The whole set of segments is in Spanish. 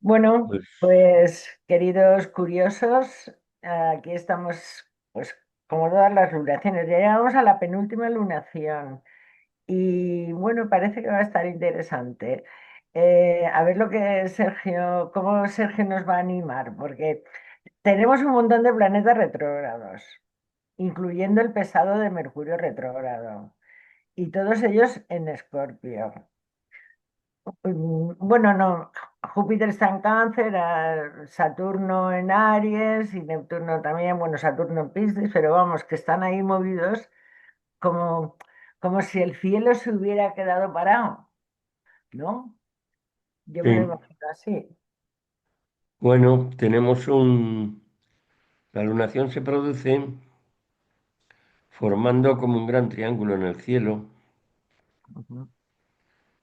Bueno, Pues pues queridos curiosos, aquí estamos, pues como todas las lunaciones, ya llegamos a la penúltima lunación y bueno, parece que va a estar interesante. A ver lo que Sergio, cómo Sergio nos va a animar, porque tenemos un montón de planetas retrógrados, incluyendo el pesado de Mercurio retrógrado, y todos ellos en Escorpio. Bueno, no, Júpiter está en Cáncer, Saturno en Aries y Neptuno también, bueno, Saturno en Piscis, pero vamos, que están ahí movidos como, como si el cielo se hubiera quedado parado, ¿no? Yo me lo sí, imagino así. bueno, la lunación se produce formando como un gran triángulo en el cielo, Ujú,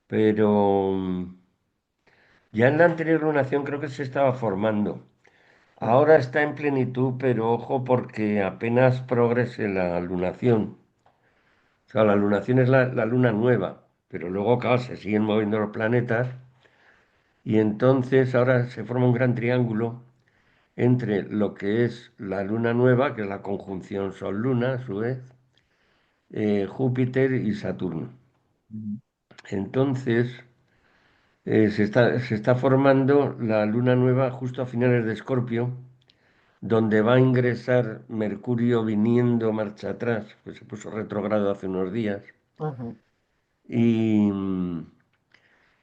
pero ya en la anterior lunación creo que se estaba formando. Ahora ujú, está en plenitud, pero ojo porque apenas progrese la lunación. O sea, la lunación es la luna nueva, pero luego, claro, se siguen moviendo los planetas y entonces ahora se forma un gran triángulo entre lo que es la luna nueva, que es la conjunción Sol-Luna, a su vez, Júpiter y Saturno. ujú, Entonces, se está formando la luna nueva justo a finales de Escorpio, donde va a ingresar Mercurio viniendo marcha atrás, pues se puso retrógrado hace unos días. ujú, Y,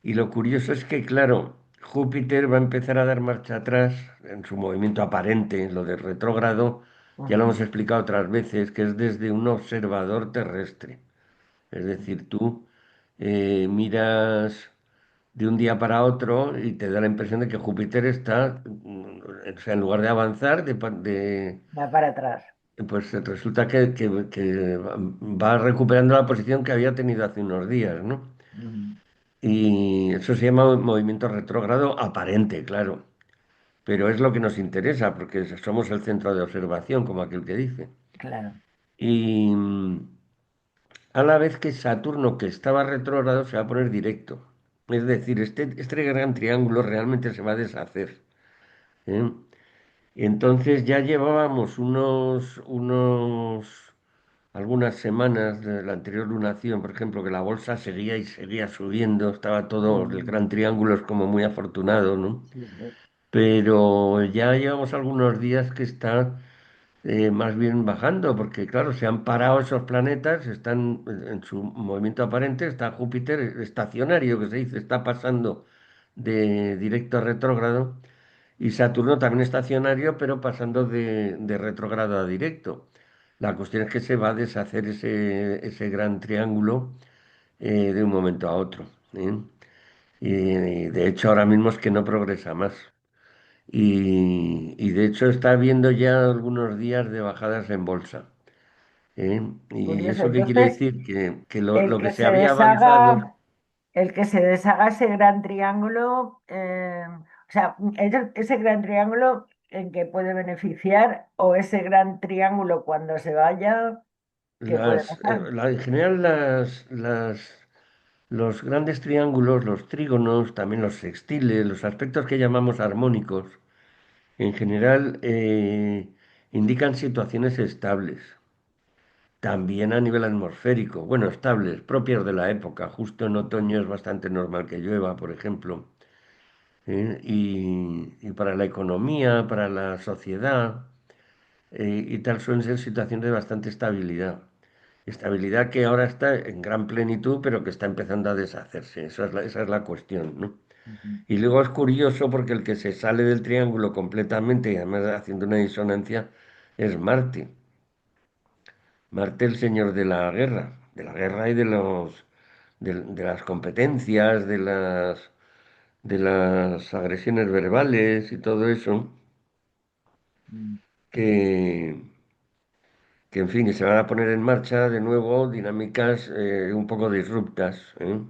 y lo curioso es que, claro, Júpiter va a empezar a dar marcha atrás en su movimiento aparente, lo de retrógrado, ya lo ujú, hemos explicado otras veces, que es desde un observador terrestre. Es decir, tú miras de un día para otro y te da la impresión de que Júpiter está, o sea, en lugar de avanzar, va para atrás. pues resulta que va recuperando la posición que había tenido hace unos días, ¿no? Ujú, Y eso se llama un movimiento retrógrado aparente, claro, pero es lo que nos interesa porque somos el centro de observación, como aquel que dice. claro. Y a la vez que Saturno, que estaba retrógrado, se va a poner directo. Es decir, este gran triángulo realmente se va a deshacer, ¿eh? Y entonces ya llevábamos algunas semanas de la anterior lunación, por ejemplo, que la bolsa seguía y seguía subiendo, estaba todo, el Ujú, gran triángulo es como muy afortunado, ¿no? sí, sí. Pero ya llevamos algunos días que está más bien bajando, porque claro, se han parado esos planetas, están en su movimiento aparente, está Júpiter estacionario, que se dice, está pasando de directo a retrógrado, y Saturno también estacionario, pero pasando de retrógrado a directo. La cuestión es que se va a deshacer ese gran triángulo de un momento a otro, ¿eh? Y de hecho ahora mismo es que no progresa más. Y de hecho está habiendo ya algunos días de bajadas en bolsa, ¿eh? ¿Y Curioso. eso qué quiere Entonces, decir? Que lo, el lo que que se se había avanzado, deshaga. El que se deshaga ese gran triángulo, o sea, ese gran triángulo en que puede beneficiar o ese gran triángulo cuando se vaya, que puede pasar. en general los grandes triángulos, los trígonos, también los sextiles, los aspectos que llamamos armónicos, en general indican situaciones estables. También a nivel atmosférico, bueno, estables, propias de la época. Justo en otoño es bastante normal que llueva, por ejemplo. Y para la economía, para la sociedad y tal, suelen ser situaciones de bastante estabilidad. Estabilidad que ahora está en gran plenitud, pero que está empezando a deshacerse. Esa es la cuestión, ¿no? Ujú. Y luego es curioso porque el que se sale del triángulo completamente y además haciendo una disonancia es Marte. Marte, el señor de la guerra y de las competencias, de las agresiones verbales y todo eso, Mm. que, que en fin, que se van a poner en marcha de nuevo dinámicas un poco disruptas, ¿eh?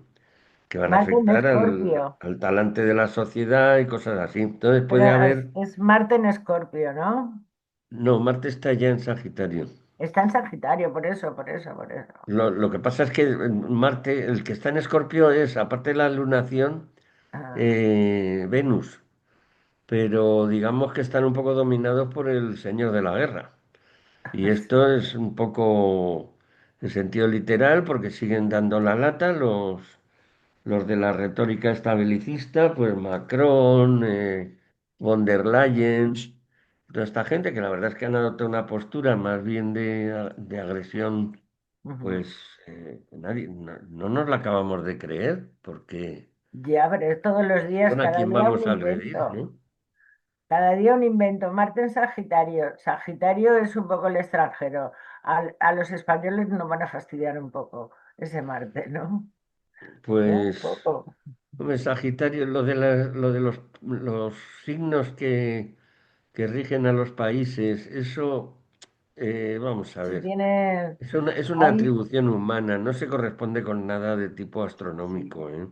Que van a Marte en afectar al, Escorpio, al talante de la sociedad y cosas así. Entonces pero puede haber. es Marte en Escorpio, ¿no? No, Marte está ya en Sagitario. Está en Sagitario, por eso, por eso, por eso. Lo que pasa es que Marte, el que está en Escorpio es, aparte de la lunación, Ah, Venus, pero digamos que están un poco dominados por el Señor de la Guerra. Y esto es un poco en sentido literal porque siguen dando la lata los de la retórica estabilicista, pues Macron, von der Leyen, toda esta gente que la verdad es que han adoptado una postura más bien de agresión, ujú. pues nadie, no nos la acabamos de creer, porque Ya, pero es todos los días, ¿a cada quién día un vamos a agredir, invento. no? Cada día un invento. Marte en Sagitario. Sagitario es un poco el extranjero. A los españoles nos van a fastidiar un poco ese Marte, ¿no? Un Pues, poco. hombre, Sagitario, lo de los signos que rigen a los países, eso, vamos a Si ver. tiene. Es una Hay, atribución humana, no se corresponde con nada de tipo sí. astronómico, ¿eh?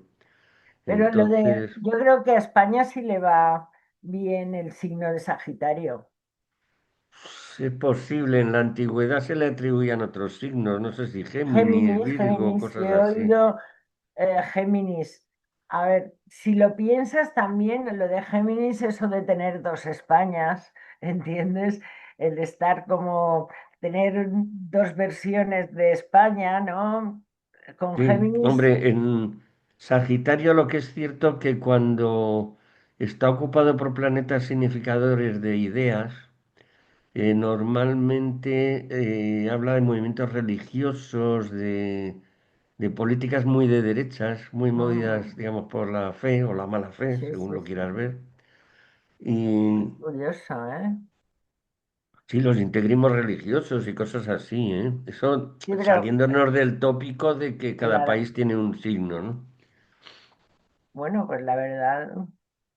Pero Entonces, yo creo que a España sí le va bien el signo de Sagitario. es posible, en la antigüedad se le atribuían otros signos, no sé si Géminis, Géminis, Virgo, Géminis, cosas he así. oído Géminis. A ver, si lo piensas también, lo de Géminis, eso de tener dos Españas, ¿entiendes? El estar como, tener dos versiones de España, ¿no? Con Sí, Géminis, hombre, en Sagitario lo que es cierto que cuando está ocupado por planetas significadores de ideas, normalmente habla de movimientos religiosos, de políticas muy de derechas, muy movidas, mm, digamos, por la fe o la mala fe, sí, según sí, lo sí. quieras ver. Y Curioso, ¿eh? sí, los integrismos religiosos y cosas así, ¿eh? Eso Sí, pero, saliéndonos del tópico de que cada claro, país tiene un signo, ¿no? bueno, pues la verdad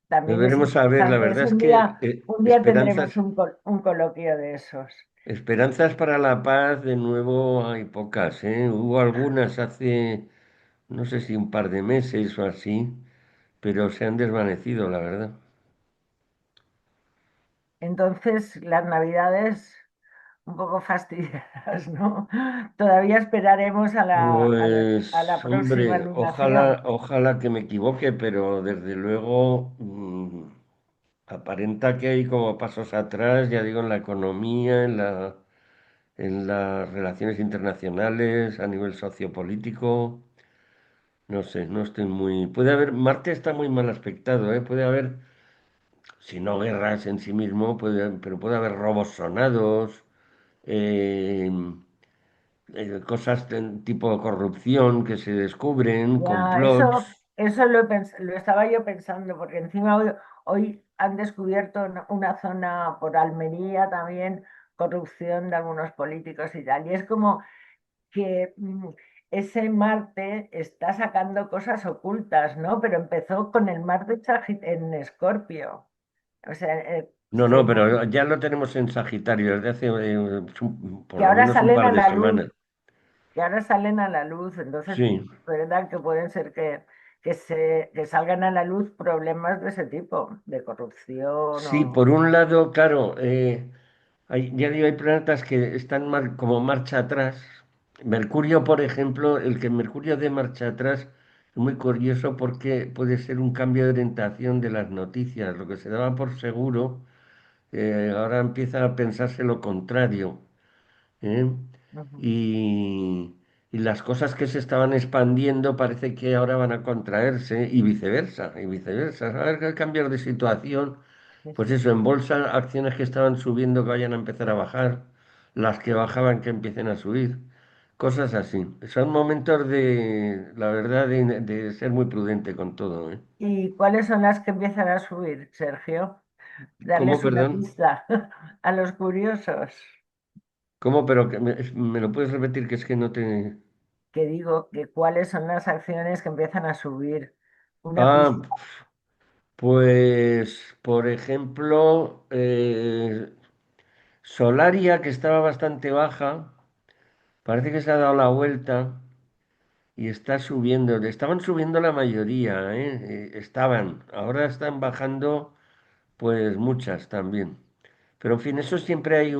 también es Deberemos saber, la interesante. verdad es que Un día tendremos un coloquio de esos. esperanzas para la paz de nuevo hay pocas, ¿eh? Hubo algunas hace, no sé si un par de meses o así, pero se han desvanecido, la verdad. Entonces, las navidades un poco fastidiadas, ¿no? Todavía esperaremos a la Pues, próxima hombre, lunación. ojalá que me equivoque, pero desde luego aparenta que hay como pasos atrás, ya digo, en la economía, en las relaciones internacionales, a nivel sociopolítico. No sé, no estoy muy. Puede haber, Marte está muy mal aspectado, ¿eh? Puede haber, si no guerras en sí mismo, pero puede haber robos sonados, eh, cosas tipo corrupción que se descubren, Ya, complots. eso lo estaba yo pensando, porque encima hoy han descubierto una zona por Almería también, corrupción de algunos políticos y tal. Y es como que ese Marte está sacando cosas ocultas, ¿no? Pero empezó con el Marte en Escorpio. O sea, No, no, pero ya lo tenemos en Sagitario desde hace por que lo ahora menos un salen par a de la luz, semanas. que ahora salen a la luz. Entonces, Sí, verdad que pueden ser que salgan a la luz problemas de ese tipo, de corrupción sí, o... por un lado, claro, ya digo, hay planetas que están como marcha atrás. Mercurio, por ejemplo, el que Mercurio de marcha atrás es muy curioso porque puede ser un cambio de orientación de las noticias. Lo que se daba por seguro, ahora empieza a pensarse lo contrario. ¿Eh? Ujú. Y, y las cosas que se estaban expandiendo parece que ahora van a contraerse y viceversa, y viceversa. A ver qué cambios de situación. Sí, Pues sí. eso, en bolsa, acciones que estaban subiendo que vayan a empezar a bajar, las que bajaban que empiecen a subir, cosas así. Son momentos de, la verdad, de ser muy prudente con todo, ¿eh? ¿Y cuáles son las que empiezan a subir, Sergio? ¿Cómo, Darles una perdón? pista a los curiosos. ¿Cómo? Pero que me lo puedes repetir que es que no te... Que digo que cuáles son las acciones que empiezan a subir. Una Ah, pista. pues, por ejemplo, Solaria, que estaba bastante baja, parece que se ha dado la vuelta. Y está subiendo, estaban subiendo la mayoría, ¿eh? Estaban, ahora están bajando pues muchas también. Pero en fin, eso siempre hay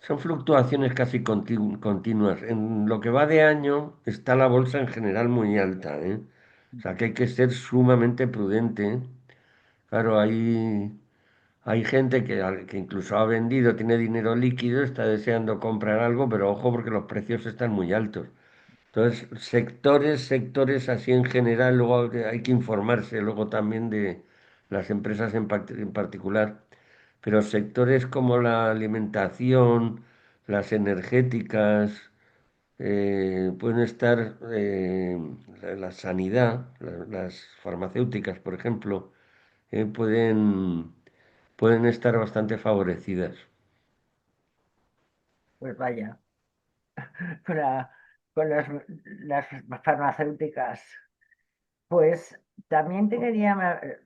son fluctuaciones casi continuas. En lo que va de año está la bolsa en general muy alta, ¿eh? O sea que hay que ser sumamente prudente. Claro, hay gente que incluso ha vendido, tiene dinero líquido, está deseando comprar algo, pero ojo porque los precios están muy altos. Entonces, sectores así en general, luego hay que informarse luego también de las empresas en particular, pero sectores como la alimentación, las energéticas, pueden estar la sanidad, las farmacéuticas, por ejemplo, pueden estar bastante favorecidas. Pues vaya, con, con las farmacéuticas. Pues también te quería,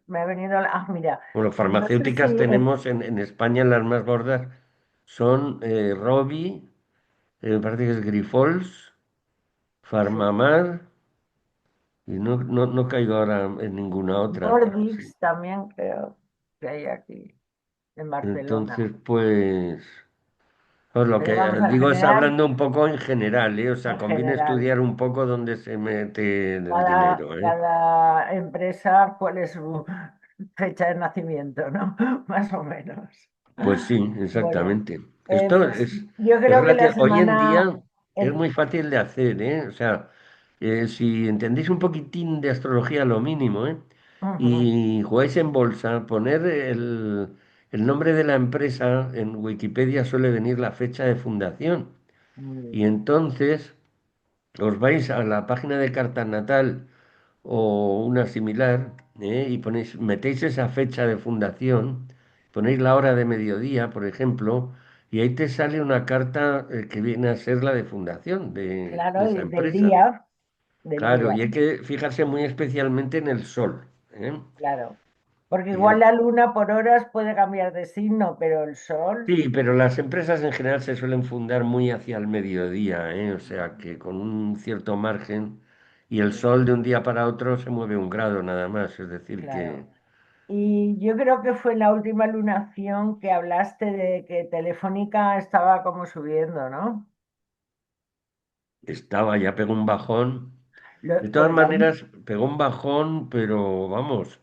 me ha venido, mira, Bueno, no sé si, farmacéuticas tenemos en España las más gordas son Rovi, me parece que es Grifols, sí, Farmamar y no caigo ahora en ninguna otra, pero sí. Nordics también creo que hay aquí en Barcelona. Entonces, pues, os lo Pero que vamos, en digo es general, hablando un poco en general, ¿eh? O sea, en conviene general, estudiar un poco dónde se mete el cada, dinero, ¿eh? cada empresa, cuál es su fecha de nacimiento, ¿no? Más o menos. Pues sí, Bueno, exactamente. Esto pues yo es creo que la relativo. Hoy en semana, día es el, muy fácil de hacer, ¿eh? O sea, si entendéis un poquitín de astrología, lo mínimo, ¿eh? ujú, Y jugáis en bolsa, poner el nombre de la empresa en Wikipedia suele venir la fecha de fundación. muy Y bien. entonces os vais a la página de carta natal o una similar, y metéis esa fecha de fundación, ponéis la hora de mediodía, por ejemplo, y ahí te sale una carta que viene a ser la de fundación de Claro, esa del empresa. día, del Claro, día, y hay que fijarse muy especialmente en el sol, ¿eh? claro. Porque Y igual la luna por horas puede cambiar de signo, pero el sol, sí, pero las empresas en general se suelen fundar muy hacia el mediodía, ¿eh? O sea que con un cierto margen y el sí, sol de un día para otro se mueve un grado nada más, es decir, que claro. Y yo creo que fue en la última lunación que hablaste de que Telefónica estaba como subiendo, ¿no? estaba, ya pegó un bajón. De todas Pues maneras, pegó un bajón, pero vamos,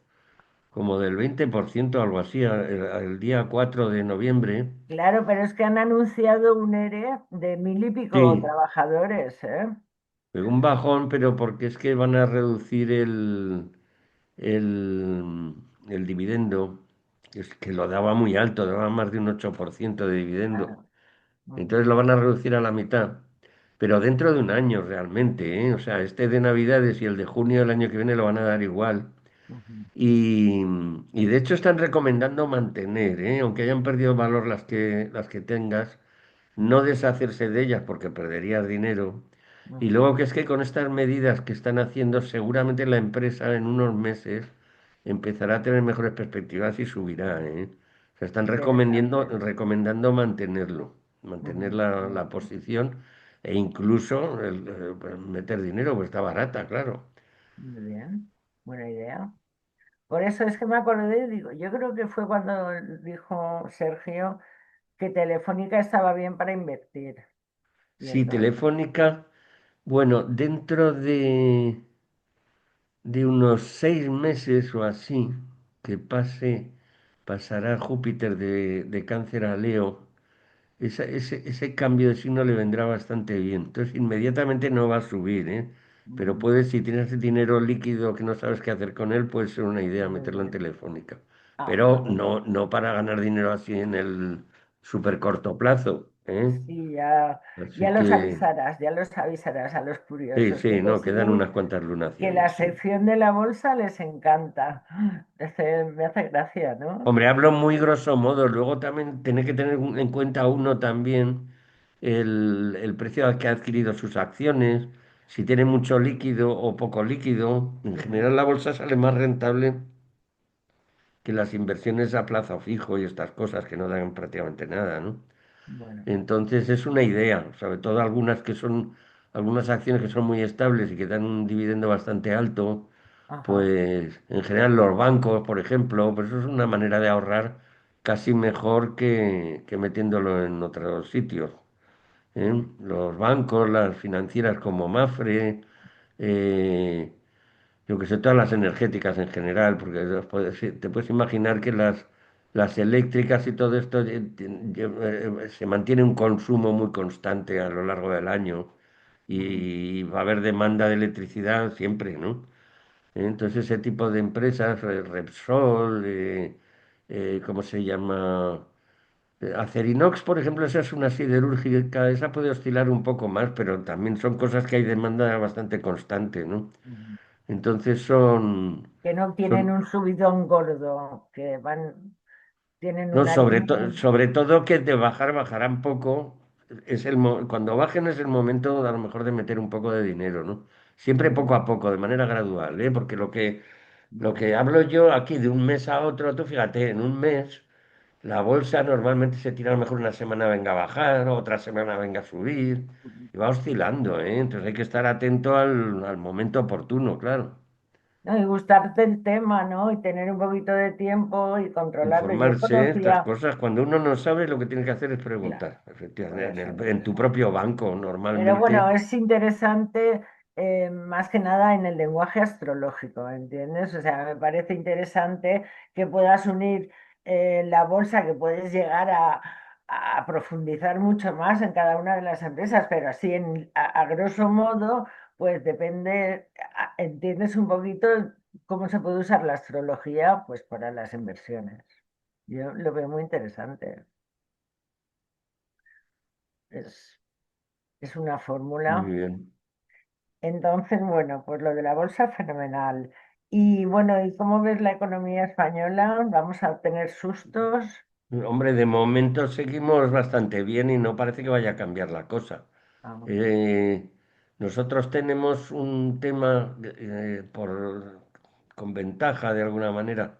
como del 20% algo así, el día 4 de noviembre. claro, pero es que han anunciado un ERE de mil y pico Sí, trabajadores, ¿eh? pegó un bajón, pero porque es que van a reducir el, el dividendo, es que lo daba muy alto, daba más de un 8% de dividendo. Claro. Ujú, Entonces lo van a reducir a la mitad, pero dentro de un año realmente, ¿eh? O sea, este de Navidades y el de junio del año que viene lo van a dar igual. ujú, Y, y de hecho están recomendando mantener, ¿eh? Aunque hayan perdido valor las que tengas, no deshacerse de ellas porque perderías dinero. Y ujú. luego que es que con estas medidas que están haciendo, seguramente la empresa en unos meses empezará a tener mejores perspectivas y subirá, ¿eh? Se están Interesante. recomendando mantener Ujú, la bueno, posición e incluso pues, meter dinero, pues está barata, claro. muy bien, buena idea. Por eso es que me acordé, digo, yo creo que fue cuando dijo Sergio que Telefónica estaba bien para invertir. Y Sí, entonces, Telefónica, bueno, dentro de unos 6 meses o así, que pasará Júpiter de Cáncer a Leo, ese cambio de signo le vendrá bastante bien. Entonces, inmediatamente no va a subir, ¿eh? Pero ujú, puedes, si tienes dinero líquido que no sabes qué hacer con él, puede ser una idea muy meterlo en bien. Telefónica. Pero Ajá. no para ganar dinero así en el súper corto plazo, ¿eh? Sí, ya, Así que, ya los avisarás a los sí, curiosos, sí, que no, quedan sí, unas cuantas que la lunaciones, sí. sección de la bolsa les encanta. Me hace gracia, ¿no? Hombre, hablo muy grosso modo. Luego también tiene que tener en cuenta uno también el precio al que ha adquirido sus acciones, si tiene mucho líquido o poco líquido. En Ujú, general, la bolsa sale más rentable que las inversiones a plazo fijo y estas cosas que no dan prácticamente nada, ¿no? bueno, Entonces es una idea, sobre todo algunas acciones que son muy estables y que dan un dividendo bastante alto, ajá, pues en general los bancos, por ejemplo, pues eso es una manera de ahorrar casi mejor que metiéndolo en otros sitios, ¿eh? sí, Los bancos, las financieras como Mafre, eh, yo que sé, todas las energéticas en general, porque te puedes imaginar que las eléctricas y todo esto se mantiene un consumo muy constante a lo largo del año Mm, y va a haber demanda de electricidad siempre, ¿no? Entonces ese tipo de empresas, Repsol, ¿cómo se llama? Acerinox, por ejemplo, esa es una siderúrgica, esa puede oscilar un poco más, pero también son cosas que hay demanda bastante constante, ¿no? mm. Entonces Que no tienen son, un subidón gordo, que van, tienen no, una línea. sobre todo que de bajar, bajarán poco. Cuando bajen es el momento a lo mejor de meter un poco de dinero, ¿no? Siempre poco Mm, a poco, de manera gradual, ¿eh? Porque lo mm, que hablo yo aquí de un mes a otro, tú fíjate, en un mes la bolsa normalmente se tira a lo mejor una semana venga a bajar, otra semana venga a subir, mm. y va oscilando, ¿eh? Entonces hay que estar atento al momento oportuno, claro. No, y gustarte el tema, ¿no? Y tener un poquito de tiempo y controlarlo. Yo Informarse, estas conocía, cosas, cuando uno no sabe, lo que tiene que hacer es claro, preguntar, por efectivamente, eso en tu mismo. propio banco, Pero bueno, normalmente. es interesante más que nada en el lenguaje astrológico, ¿entiendes? O sea, me parece interesante que puedas unir la bolsa, que puedes llegar a profundizar mucho más en cada una de las empresas, pero así a grosso modo, pues depende, entiendes un poquito cómo se puede usar la astrología, pues para las inversiones. Yo lo veo muy interesante. Es, es una Muy fórmula. bien. Entonces, bueno, pues lo de la bolsa, fenomenal. Y bueno, ¿y cómo ves la economía española? ¿Vamos a tener sustos? Hombre, de momento seguimos bastante bien y no parece que vaya a cambiar la cosa. Ah, Eh, Nosotros tenemos un tema con ventaja de alguna manera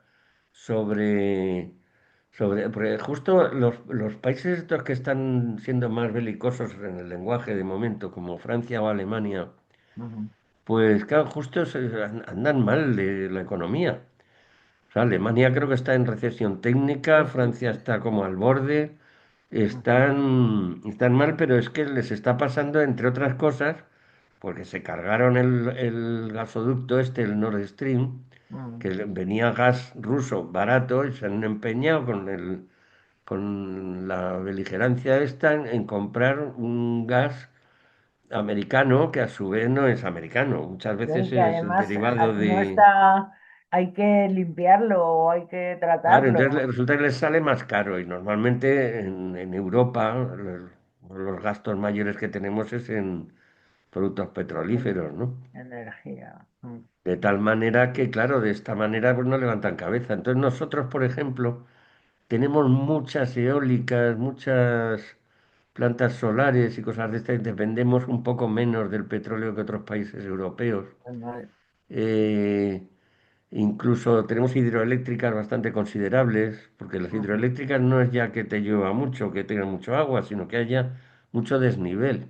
porque justo los países estos que están siendo más belicosos en el lenguaje de momento, como Francia o Alemania, ujú. pues claro, justo andan mal de la economía. O sea, Alemania creo que está en recesión técnica, Sí, Francia sí, está sí. como al borde, Ujú, están mal, pero es que les está pasando, entre otras cosas, porque se cargaron el gasoducto este, el Nord Stream, ujú. que venía gas ruso barato y se han empeñado con la beligerancia esta en comprar un gas americano que a su vez no es americano. Muchas ¿No? Y veces que es además derivado no de... está, hay que limpiarlo o hay que Claro, entonces tratarlo. resulta que les sale más caro y normalmente en Europa los gastos mayores que tenemos es en productos petrolíferos, ¿no? Energía. Mm, De tal manera que, claro, de esta manera pues no levantan cabeza. Entonces nosotros, por ejemplo, tenemos muchas eólicas, muchas plantas solares y cosas de estas, y dependemos un poco menos del petróleo que otros países europeos. qué mal. Eh, Incluso tenemos hidroeléctricas bastante considerables, porque las Ujú, hidroeléctricas no es ya que te llueva mucho, que tenga mucho agua, sino que haya mucho desnivel.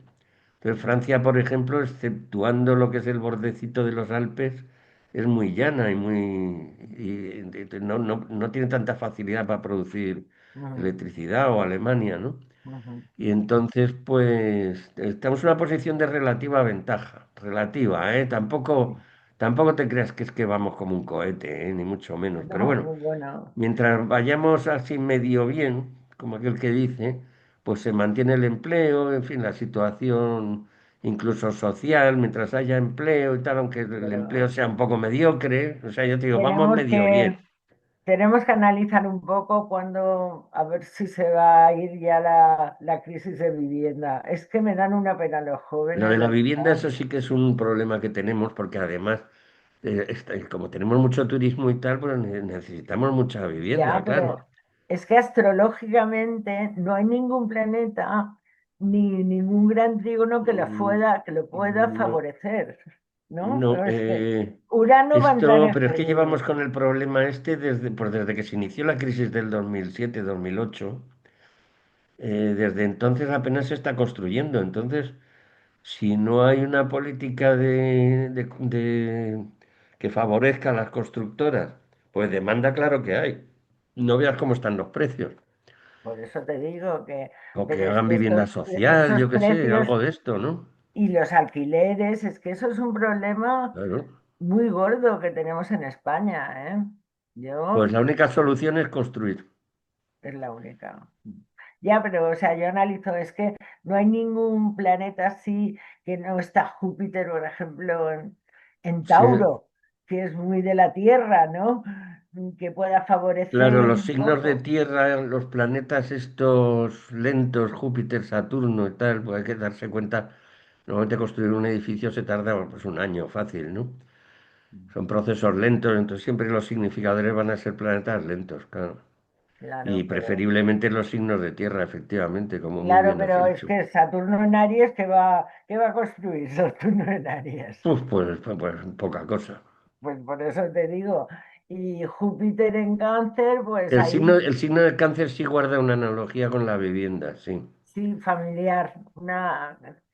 Entonces Francia, por ejemplo, exceptuando lo que es el bordecito de los Alpes, es muy llana y no tiene tanta facilidad para producir ujú, electricidad, o Alemania, ¿no? ujú. Y entonces, pues, estamos en una posición de relativa ventaja, relativa, ¿eh? Tampoco te creas que es que vamos como un cohete, ¿eh? Ni mucho menos. Pero No, bueno, muy bueno. mientras vayamos así medio bien, como aquel que dice, pues se mantiene el empleo, en fin, la situación incluso social, mientras haya empleo y tal, aunque el empleo Pero sea un poco mediocre, o sea, yo te digo, vamos tenemos medio bien. que Tenemos que analizar un poco cuando, a ver si se va a ir ya la crisis de vivienda. Es que me dan una pena los Lo jóvenes, de de la vivienda, verdad. eso sí que es un problema que tenemos, porque además, como tenemos mucho turismo y tal, pues necesitamos mucha Ya, vivienda, claro. pero es que astrológicamente no hay ningún planeta ni ningún gran trígono Mm, que lo pueda No, favorecer, ¿no? no, No, es que Urano va a entrar esto, en pero es que llevamos Géminis. con el problema este desde que se inició la crisis del 2007-2008. Desde entonces apenas se está construyendo. Entonces, si no hay una política que favorezca a las constructoras, pues demanda, claro que hay. No veas cómo están los precios. Por eso te digo que, O que pero es hagan que vivienda social, esos yo qué sé, precios algo de esto, ¿no? y los alquileres, es que eso es un problema Claro. muy gordo que tenemos en España, ¿eh? Pues Yo la única solución es construir. es la única. Ya, pero o sea, yo analizo, es que no hay ningún planeta así que no está Júpiter, por ejemplo, en Sí, Tauro, que es muy de la Tierra, ¿no? Que pueda claro, favorecer los un signos de poco. tierra, los planetas estos lentos, Júpiter, Saturno y tal, pues hay que darse cuenta. Normalmente construir un edificio se tarda pues un año fácil, ¿no? Son procesos lentos, entonces siempre los significadores van a ser planetas lentos, claro. Y Claro, pero preferiblemente los signos de tierra, efectivamente, como muy claro, bien has pero es dicho. que Saturno en Aries, ¿qué va a construir Saturno en Aries? Uf, pues poca cosa. Pues por eso te digo. Y Júpiter en Cáncer, pues ahí El signo del cáncer sí guarda una analogía con la vivienda, sí. sí, familiar,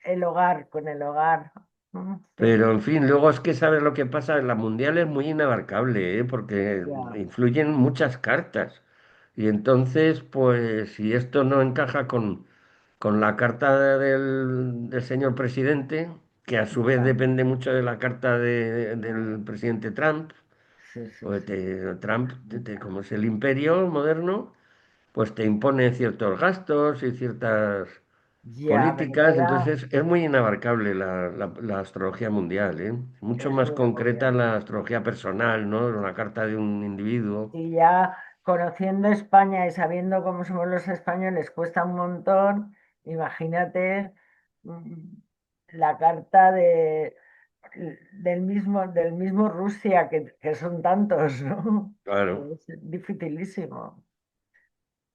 el hogar, con el hogar. Sí, Pero en fin, luego es que sabes lo que pasa, la mundial es muy inabarcable, ¿eh? Porque ya, influyen muchas cartas. Y entonces, pues si esto no encaja con la carta del señor presidente, que a su vez ya. depende mucho de la carta del presidente Trump, Sí, sí, pues sí. Trump, como es el imperio moderno, pues te impone ciertos gastos y ciertas Ya, pero políticas, entonces es muy inabarcable la astrología mundial, ¿eh? Mucho es más muy concreta agobiante. la astrología personal, ¿no? La carta de un individuo. Y ya conociendo España y sabiendo cómo somos los españoles, cuesta un montón. Imagínate mm, la carta del mismo Rusia, que son tantos, ¿no? Claro, Es dificilísimo.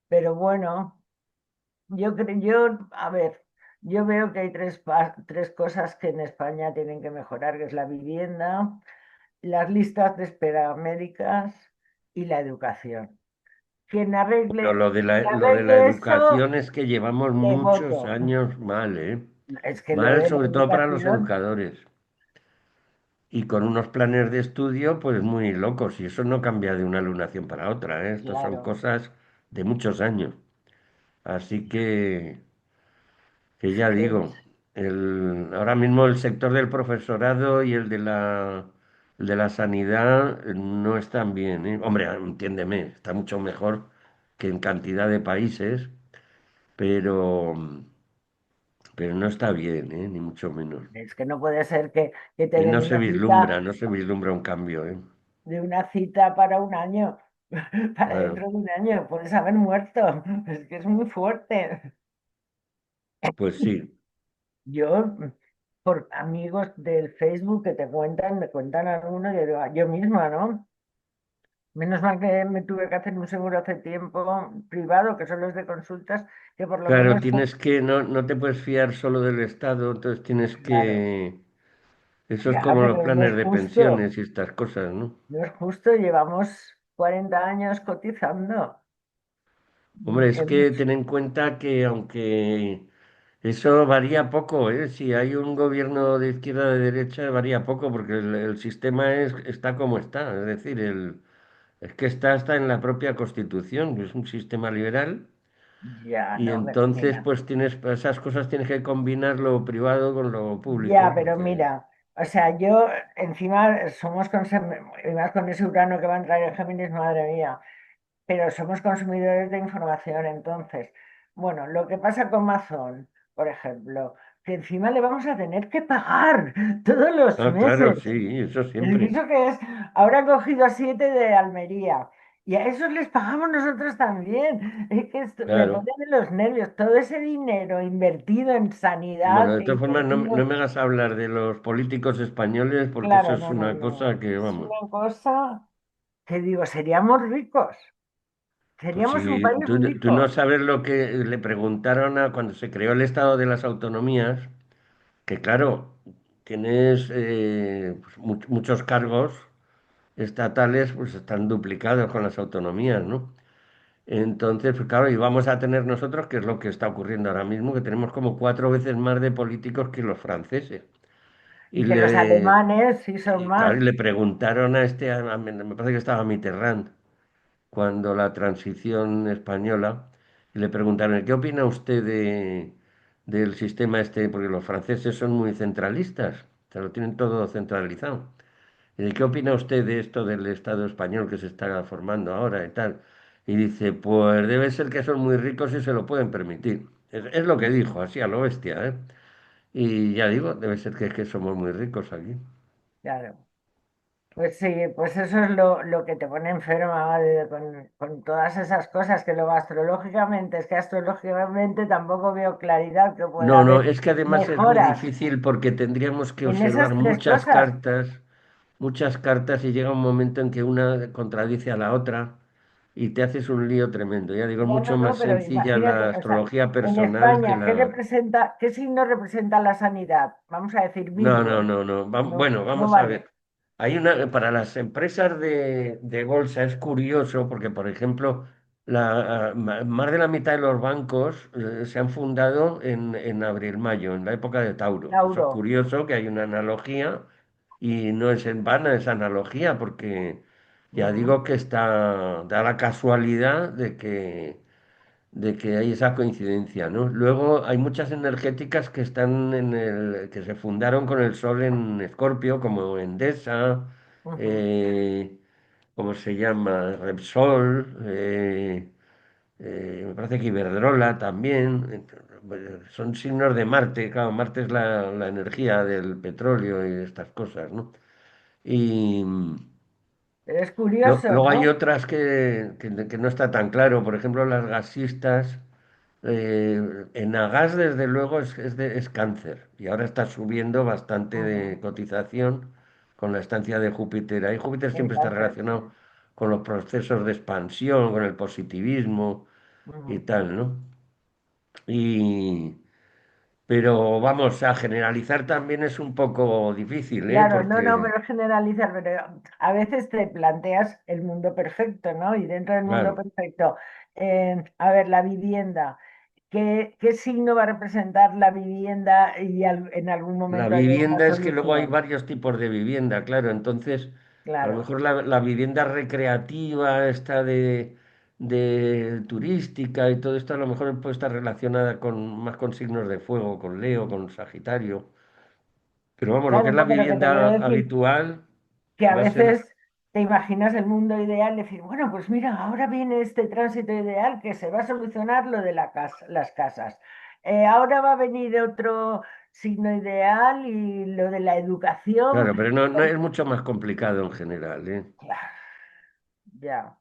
Pero bueno, a ver, yo veo que hay tres cosas que en España tienen que mejorar, que es la vivienda, las listas de espera médicas y la educación. Quien pero arregle, quien lo de la arregle eso, educación es que llevamos le muchos voto. años mal, ¿eh? Es que lo Mal de la sobre todo para los educación, educadores. Y con unos planes de estudio, pues muy locos. Y eso no cambia de una lunación para otra, ¿eh? Esto son claro, cosas de muchos años. Así que es ya que digo, ahora mismo el sector del profesorado y el de la sanidad no están bien, ¿eh? Hombre, entiéndeme, está mucho mejor que en cantidad de países, pero, pero no está bien, ¿eh? Ni mucho menos. no puede ser que te Y den una cita no se vislumbra un cambio, ¿eh? de una cita para un año, para Claro, dentro de un año, puedes haber muerto. Es que es muy fuerte. pues sí. Yo, por amigos del Facebook que te cuentan, me cuentan algunos, yo digo, "Ah, yo misma, ¿no? Menos mal que me tuve que hacer un seguro hace tiempo privado, que son los de consultas, que por lo Claro, menos, tienes que, no te puedes fiar solo del Estado, entonces tienes claro, que, eso es ya, como los pero no es planes de justo, pensiones y estas cosas, ¿no? no es justo, llevamos 40 años cotizando. Hombre, es Es que mucho. ten en cuenta que aunque eso varía poco, ¿eh? Si hay un gobierno de izquierda o de derecha, varía poco, porque el sistema está como está. Es decir, es que está en la propia Constitución, que es un sistema liberal, Ya, y no, pero entonces mira. pues esas cosas tienes que combinar lo privado con lo Ya, público, pero porque, mira, o sea, yo encima somos, y más con ese Urano que va a entrar en Géminis, madre mía, pero somos consumidores de información, entonces, bueno, lo que pasa con Amazon, por ejemplo, que encima le vamos a tener que pagar todos los ah, claro, meses. sí, eso El siempre, guiso que es, ahora han cogido a 7 de Almería y a esos les pagamos nosotros también. Es que esto me pone claro. de los nervios, todo ese dinero invertido en Bueno, sanidad de e todas formas, no invertido. me hagas hablar de los políticos españoles porque eso Claro, es no, no, una no. cosa que, Es vamos. una cosa que digo, seríamos ricos, Pues seríamos un si país tú no rico. sabes lo que le preguntaron a cuando se creó el Estado de las Autonomías, que claro, tienes pues, muchos cargos estatales, pues están duplicados con las autonomías, ¿no? Entonces, pues claro, y vamos a tener nosotros, que es lo que está ocurriendo ahora mismo, que tenemos como cuatro veces más de políticos que los franceses. Y Y que los alemanes sí son claro, más. y le preguntaron a me parece que estaba Mitterrand, cuando la transición española, y le preguntaron, ¿qué opina usted del sistema este? Porque los franceses son muy centralistas, se lo tienen todo centralizado. ¿Y de qué opina usted de esto del Estado español que se está formando ahora y tal? Y dice, pues debe ser que son muy ricos y se lo pueden permitir. Es lo que Ujú. dijo, así a lo bestia, ¿eh? Y ya digo, debe ser que es que somos muy ricos aquí. Claro. Pues sí, pues eso es lo que te pone enferma con todas esas cosas, que luego astrológicamente, es que astrológicamente tampoco veo claridad que pueda No, no, haber es que además es muy mejoras difícil porque tendríamos que en observar esas tres cosas. muchas cartas y llega un momento en que una contradice a la otra y te haces un lío tremendo. Ya digo, es Ya mucho no, no, más pero sencilla la imagínate, o sea, astrología en personal que España, la... qué signo representa la sanidad? Vamos a decir No, no, Virgo. no, no. No, Bueno, no vamos a vale. ver. Hay una, para las empresas de bolsa es curioso porque, por ejemplo, más de la mitad de los bancos se han fundado en abril-mayo, en la época de Tauro. Eso es Tauro. curioso que hay una analogía y no es en vano esa analogía porque ya Ujú, digo que da la casualidad de que hay esa coincidencia, ¿no? Luego hay muchas energéticas que están que se fundaron con el Sol en Escorpio, como Endesa, ujú. eh, ¿cómo se llama? Repsol, me parece que Iberdrola también. Son signos de Marte, claro, Marte es la energía del petróleo y de estas cosas, ¿no? Y, Pero es curioso, Luego hay ¿no? otras que no está tan claro, por ejemplo, las gasistas. En Agas, desde luego, es cáncer y ahora está subiendo bastante de Ujú. cotización con la estancia de Júpiter. Ahí Júpiter En siempre está cáncer, relacionado sí. con los procesos de expansión, con el positivismo y Ujú. tal, ¿no? Y, pero vamos, a generalizar también es un poco difícil, ¿eh? Claro, no, no, Porque, pero generalizar, pero a veces te planteas el mundo perfecto, ¿no? Y dentro del mundo claro. perfecto, a ver, la vivienda, ¿qué signo va a representar la vivienda y en algún La momento hay una vivienda es que luego hay solución? varios tipos de vivienda, claro. Entonces, a lo Claro, mejor la vivienda recreativa, esta de turística y todo esto, a lo mejor puede estar relacionada más con signos de fuego, con Leo, con Sagitario. Pero vamos, lo que claro, es la no, pero que te quiero vivienda decir habitual que a va a ser, veces te imaginas el mundo ideal, decir, bueno, pues mira, ahora viene este tránsito ideal que se va a solucionar lo de las casas. Ahora va a venir otro signo ideal y lo de la educación. claro, pero no es mucho más complicado en general, ¿eh? Claro, ya,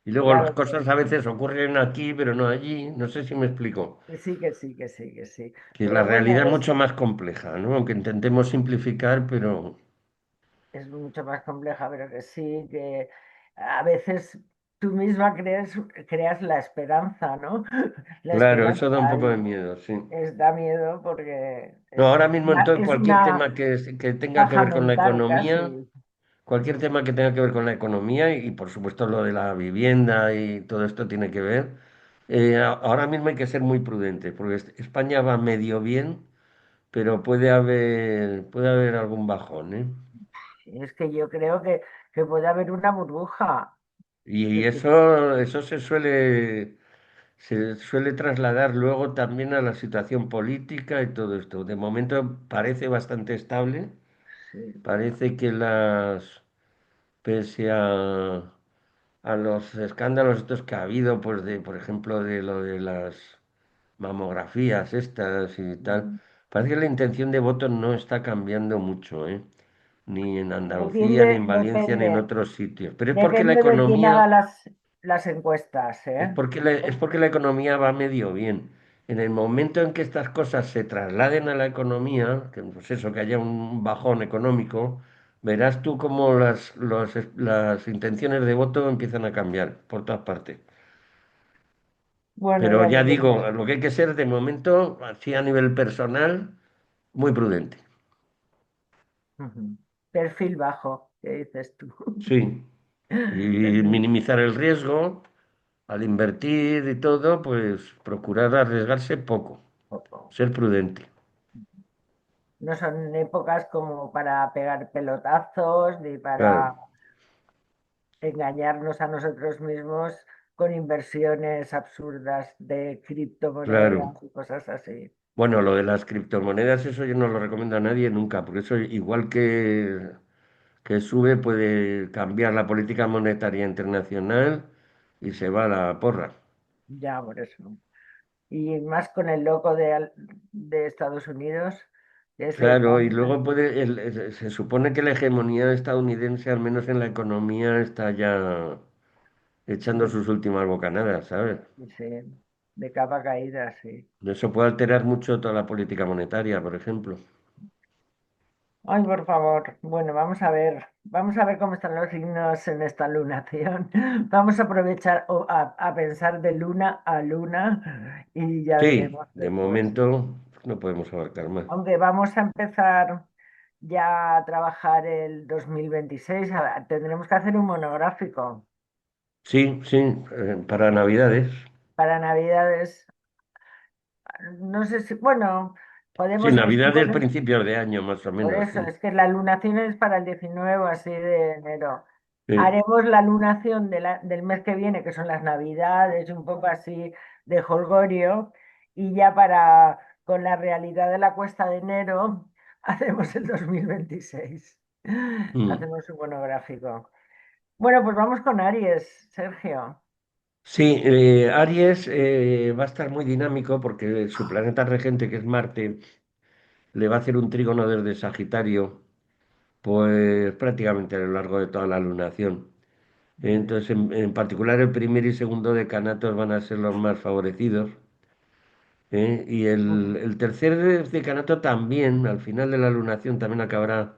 Y luego ya las lo cosas a veces ocurren aquí, pero no allí. No sé si me explico. que sí, que sí, que sí, que sí. Que la Pero bueno, realidad es mucho más compleja, ¿no? Aunque intentemos simplificar, pero... es mucho más compleja, pero que sí, que a veces tú misma creas la esperanza, ¿no? La Claro, esperanza eso da un poco de y miedo, sí. da miedo porque No, ahora mismo entonces es cualquier una tema que tenga que paja ver con la mental economía, casi. cualquier tema que tenga que ver con la economía y, por supuesto lo de la vivienda y todo esto tiene que ver. Ahora mismo hay que ser muy prudente porque España va medio bien, pero puede haber algún bajón, ¿eh? Es que yo creo que puede haber una burbuja. Y Que sí, eso se suele trasladar luego también a la situación política y todo esto. De momento parece bastante estable. sí. Parece que pese a los escándalos estos que ha habido, pues por ejemplo, de lo de las mamografías estas y tal, Mm. parece que la intención de voto no está cambiando mucho, ¿eh? Ni en Andalucía, ni Depende, en Valencia, ni en depende. otros sitios. Pero es porque la Depende de quién haga economía las encuestas, ¿eh? es porque la economía va medio bien. En el momento en que estas cosas se trasladen a la economía, que pues eso, que haya un bajón económico, verás tú cómo las intenciones de voto empiezan a cambiar por todas partes. Bueno, Pero ya ya veremos. digo, lo que hay que ser de momento, así a nivel personal, muy prudente. Ujú. Perfil bajo, ¿qué dices tú? Sí. Y Perfil minimizar el riesgo al invertir y todo, pues procurar arriesgarse poco, bajo. ser prudente. No son épocas como para pegar pelotazos ni Claro, para engañarnos a nosotros mismos con inversiones absurdas de claro. criptomonedas y cosas así. Bueno, lo de las criptomonedas, eso yo no lo recomiendo a nadie nunca, porque eso igual que que sube puede cambiar la política monetaria internacional y se va a la porra. Ya, por eso. Y más con el loco de Estados Unidos, ese Claro, y Trump. luego se supone que la hegemonía estadounidense, al menos en la economía, está ya echando de, sus últimas bocanadas, ¿sabes? sí, de capa caída, sí. Eso puede alterar mucho toda la política monetaria, por ejemplo. Ay, por favor. Bueno, vamos a ver cómo están los signos en esta lunación. Vamos a aprovechar a pensar de luna a luna y ya Sí, veremos de después. momento no podemos abarcar más. Aunque vamos a empezar ya a trabajar el 2026, tendremos que hacer un monográfico Sí, sí, para Navidades. para Navidades. No sé si, bueno, Sí, podemos Navidades, después. principios de año, más o Por menos, eso, sí. es que la lunación es para el 19 o así de enero. Sí. Haremos la lunación del mes que viene, que son las Navidades, un poco así de jolgorio, y ya con la realidad de la cuesta de enero, hacemos el 2026. Mm. Hacemos un monográfico. Bueno, pues vamos con Aries, Sergio. Sí, Aries va a estar muy dinámico porque su planeta regente, que es Marte, le va a hacer un trígono desde Sagitario, pues prácticamente a lo largo de toda la lunación. Muy bien. Entonces, en particular, el primer y segundo decanatos van a ser los más favorecidos. Y Ujú, el tercer decanato también, al final de la lunación, también acabará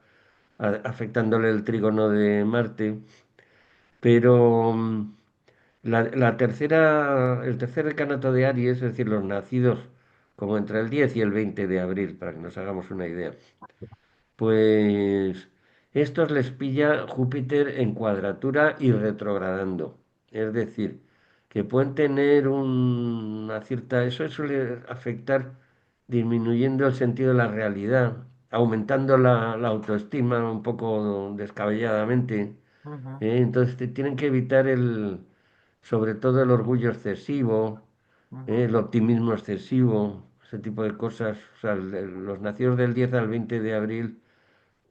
afectándole el trígono de Marte. Pero el tercer decanato de Aries, es decir, los nacidos como entre el 10 y el 20 de abril, para que nos hagamos una idea, pues estos les pilla Júpiter en cuadratura y retrogradando. Es decir, que pueden tener una cierta... Eso suele afectar disminuyendo el sentido de la realidad, aumentando la autoestima un poco descabelladamente. ujú, Entonces tienen que evitar sobre todo el orgullo excesivo, ujú. el optimismo excesivo, ese tipo de cosas. O sea, los nacidos del 10 al 20 de abril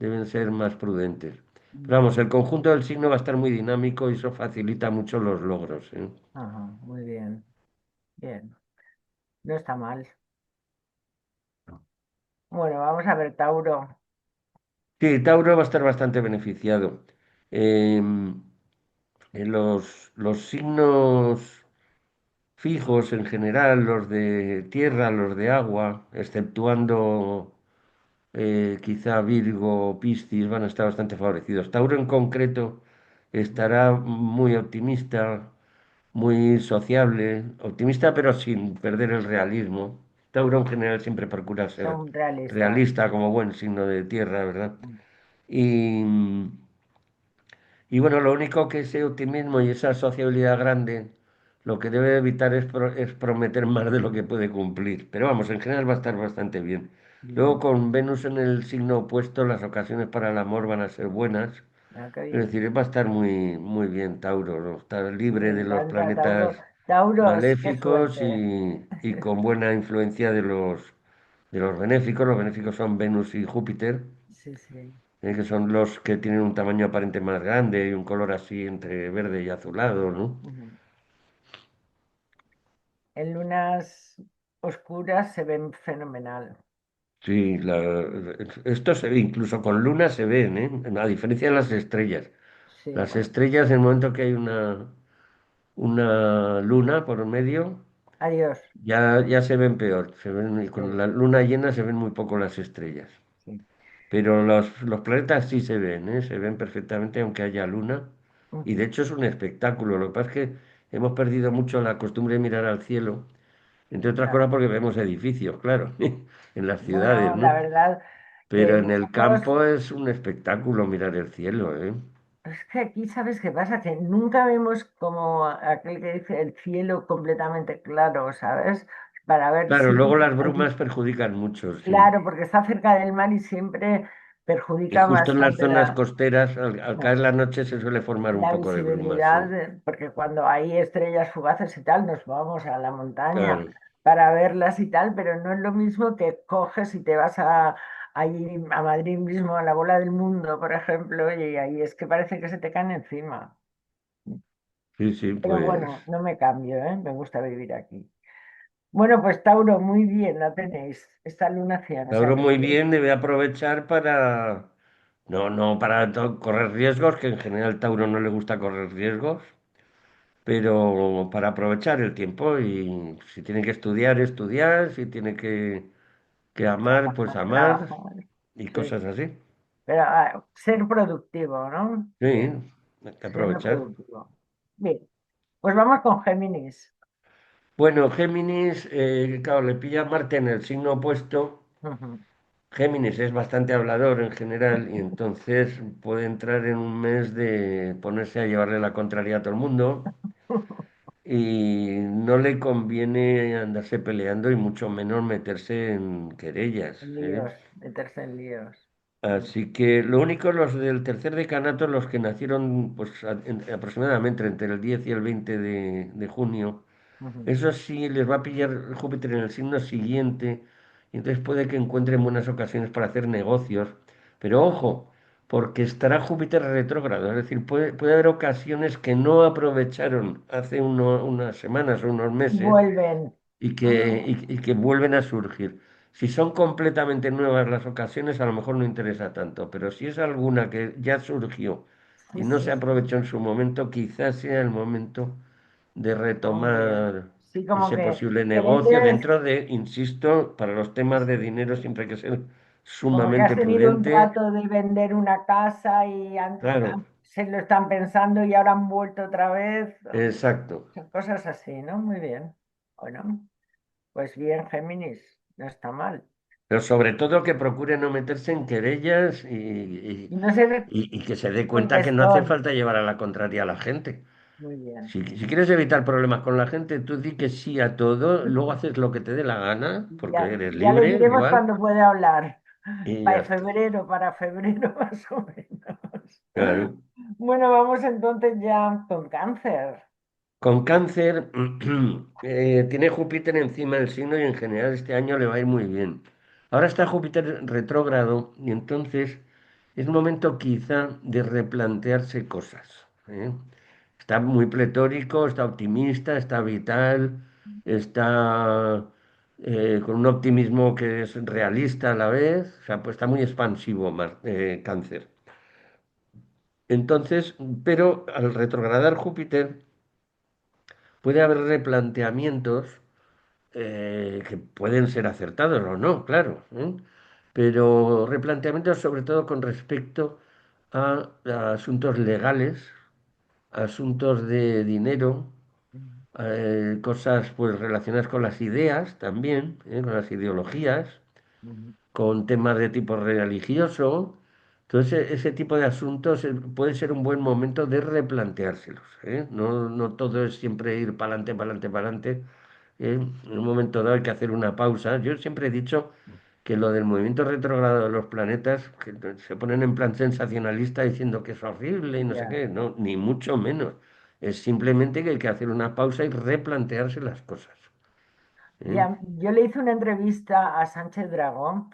deben ser más prudentes. Pero vamos, Vale. el conjunto del signo va a estar muy dinámico y eso facilita mucho los logros, ¿eh? Ajá, muy bien. Bien. No está mal. Bueno, vamos a ver, Tauro. Sí, Tauro va a estar bastante beneficiado. Los signos fijos en general, los de tierra, los de agua, exceptuando quizá Virgo, Piscis, van a estar bastante favorecidos. Tauro en concreto estará muy optimista, muy sociable, optimista pero sin perder el realismo. Tauro en general siempre procura ser Son realistas. realista como buen signo de tierra, ¿verdad? Y, y bueno, lo único que ese optimismo y esa sociabilidad grande, lo que debe evitar es prometer más de lo que puede cumplir. Pero vamos, en general va a estar bastante bien. Luego Bien. con Venus en el signo opuesto, las ocasiones para el amor van a ser buenas. Ah, qué Es bien. decir, va a estar muy, muy bien Tauro, ¿no? Está Me libre de los encanta, Tauro. planetas Tauros, qué maléficos suerte. y con buena influencia de los benéficos. Los benéficos son Venus y Júpiter, Sí, sí. que son los que tienen un tamaño aparente más grande y un color así entre verde y azulado, ¿no? Ujú. En lunas oscuras se ven fenomenal. Sí, esto se ve, incluso con luna se ven, ¿eh? A diferencia de las estrellas. Sí, Las bueno. estrellas, en el momento que hay una luna por medio, Adiós. ya se ven peor. Y con Sí, la luna llena se ven muy poco las estrellas. sí. Pero los planetas sí se ven, ¿eh? Se ven perfectamente aunque haya luna. Y de Ujú. hecho es un espectáculo. Lo que pasa es que hemos perdido mucho la costumbre de mirar al cielo, entre otras Ya. cosas porque vemos edificios, claro, en las ciudades, Bueno, la ¿no? verdad que Pero en el nosotros, campo es un espectáculo mirar el cielo, ¿eh? es que aquí, ¿sabes qué pasa? Que nunca vemos como aquel que dice el cielo completamente claro, ¿sabes? Para ver Claro, si, luego las brumas perjudican mucho, sí. claro, porque está cerca del mar y siempre Y perjudica justo en las bastante zonas costeras, al caer no, la noche, se suele formar un la poco de bruma, sí. visibilidad, porque cuando hay estrellas fugaces y tal, nos vamos a la montaña Claro, para verlas y tal, pero no es lo mismo que coges y te vas allí a Madrid mismo, a la bola del mundo, por ejemplo, y ahí es que parece que se te caen encima. Sí, sí, Pero pues bueno, no me cambio, ¿eh? Me gusta vivir aquí. Bueno, pues Tauro, muy bien, la tenéis, esta lunación, o sea Tauro que muy bien, debe aprovechar para, no para correr riesgos, que en general Tauro no le gusta correr riesgos, pero para aprovechar el tiempo y si tiene que estudiar, estudiar, si tiene que amar, pues amar trabajar, y sí. cosas así. Pero ser productivo, ¿no? Sí, Bien, hay que siendo aprovechar. productivo. Bien, pues vamos con Géminis. Bueno, Géminis, claro, le pilla Marte en el signo opuesto. Ujú. Géminis es bastante hablador en general y entonces puede entrar en un mes de ponerse a llevarle la contraria a todo el mundo y no le conviene andarse peleando y mucho menos meterse en querellas, ¿eh? Líos, meterse en líos. Así que lo único, los del tercer decanato, los que nacieron pues, aproximadamente entre el 10 y el 20 de junio, Ujú. eso sí les va a pillar Júpiter en el signo siguiente, y entonces puede que encuentren buenas ocasiones para hacer negocios. Pero ojo, porque estará Júpiter retrógrado, es decir, puede haber ocasiones que no aprovecharon hace unas semanas o unos Y meses vuelven. Ah, y que vuelven a surgir. Si son completamente nuevas las ocasiones, a lo mejor no interesa tanto, pero si es alguna que ya surgió sí, y no sí, se sí. aprovechó en su momento, quizás sea el momento de Muy bien. retomar Sí, como ese posible que le negocio debes, dentro de, insisto, para los temas de dinero siempre hay que ser como que has sumamente tenido un prudente. trato de vender una casa y Claro, se lo están pensando y ahora han vuelto otra vez. exacto. Son cosas así, ¿no? Muy bien. Bueno, pues bien, Géminis, no está mal. Pero sobre todo que procure no meterse en querellas Y no ser y que se dé cuenta que no hace contestón. falta llevar a la contraria a la gente. Muy bien. Si quieres evitar problemas con la gente, tú di que sí a todo, luego haces lo que te dé la gana, porque Ya, eres ya le libre, diremos igual, cuando puede hablar. y ya está. Para febrero más o menos. Claro. Bueno, vamos entonces ya con cáncer. Con cáncer, tiene Júpiter encima del signo y en general este año le va a ir muy bien. Ahora está Júpiter retrógrado y entonces es momento quizá de replantearse cosas, ¿eh? Está muy pletórico, está optimista, está vital, está con un optimismo que es realista a la vez, o sea, pues está muy expansivo Cáncer. Entonces, pero al retrogradar Júpiter puede haber replanteamientos que pueden ser acertados o no, claro, ¿eh? Pero replanteamientos sobre todo con respecto a asuntos legales, asuntos de dinero, cosas pues relacionadas con las ideas también, con las ideologías, con temas de tipo religioso. Entonces, ese tipo de asuntos puede ser un buen momento de replanteárselos, ¿eh? No todo es siempre ir para adelante, para adelante, para adelante. En un momento dado hay que hacer una pausa. Yo siempre he dicho que lo del movimiento retrógrado de los planetas, que se ponen en plan sensacionalista diciendo que es horrible y no sé Ya. qué, no, ni mucho menos. Es simplemente que hay que hacer una pausa y replantearse las cosas, ¿eh? Ya, yo le hice una entrevista a Sánchez Dragón,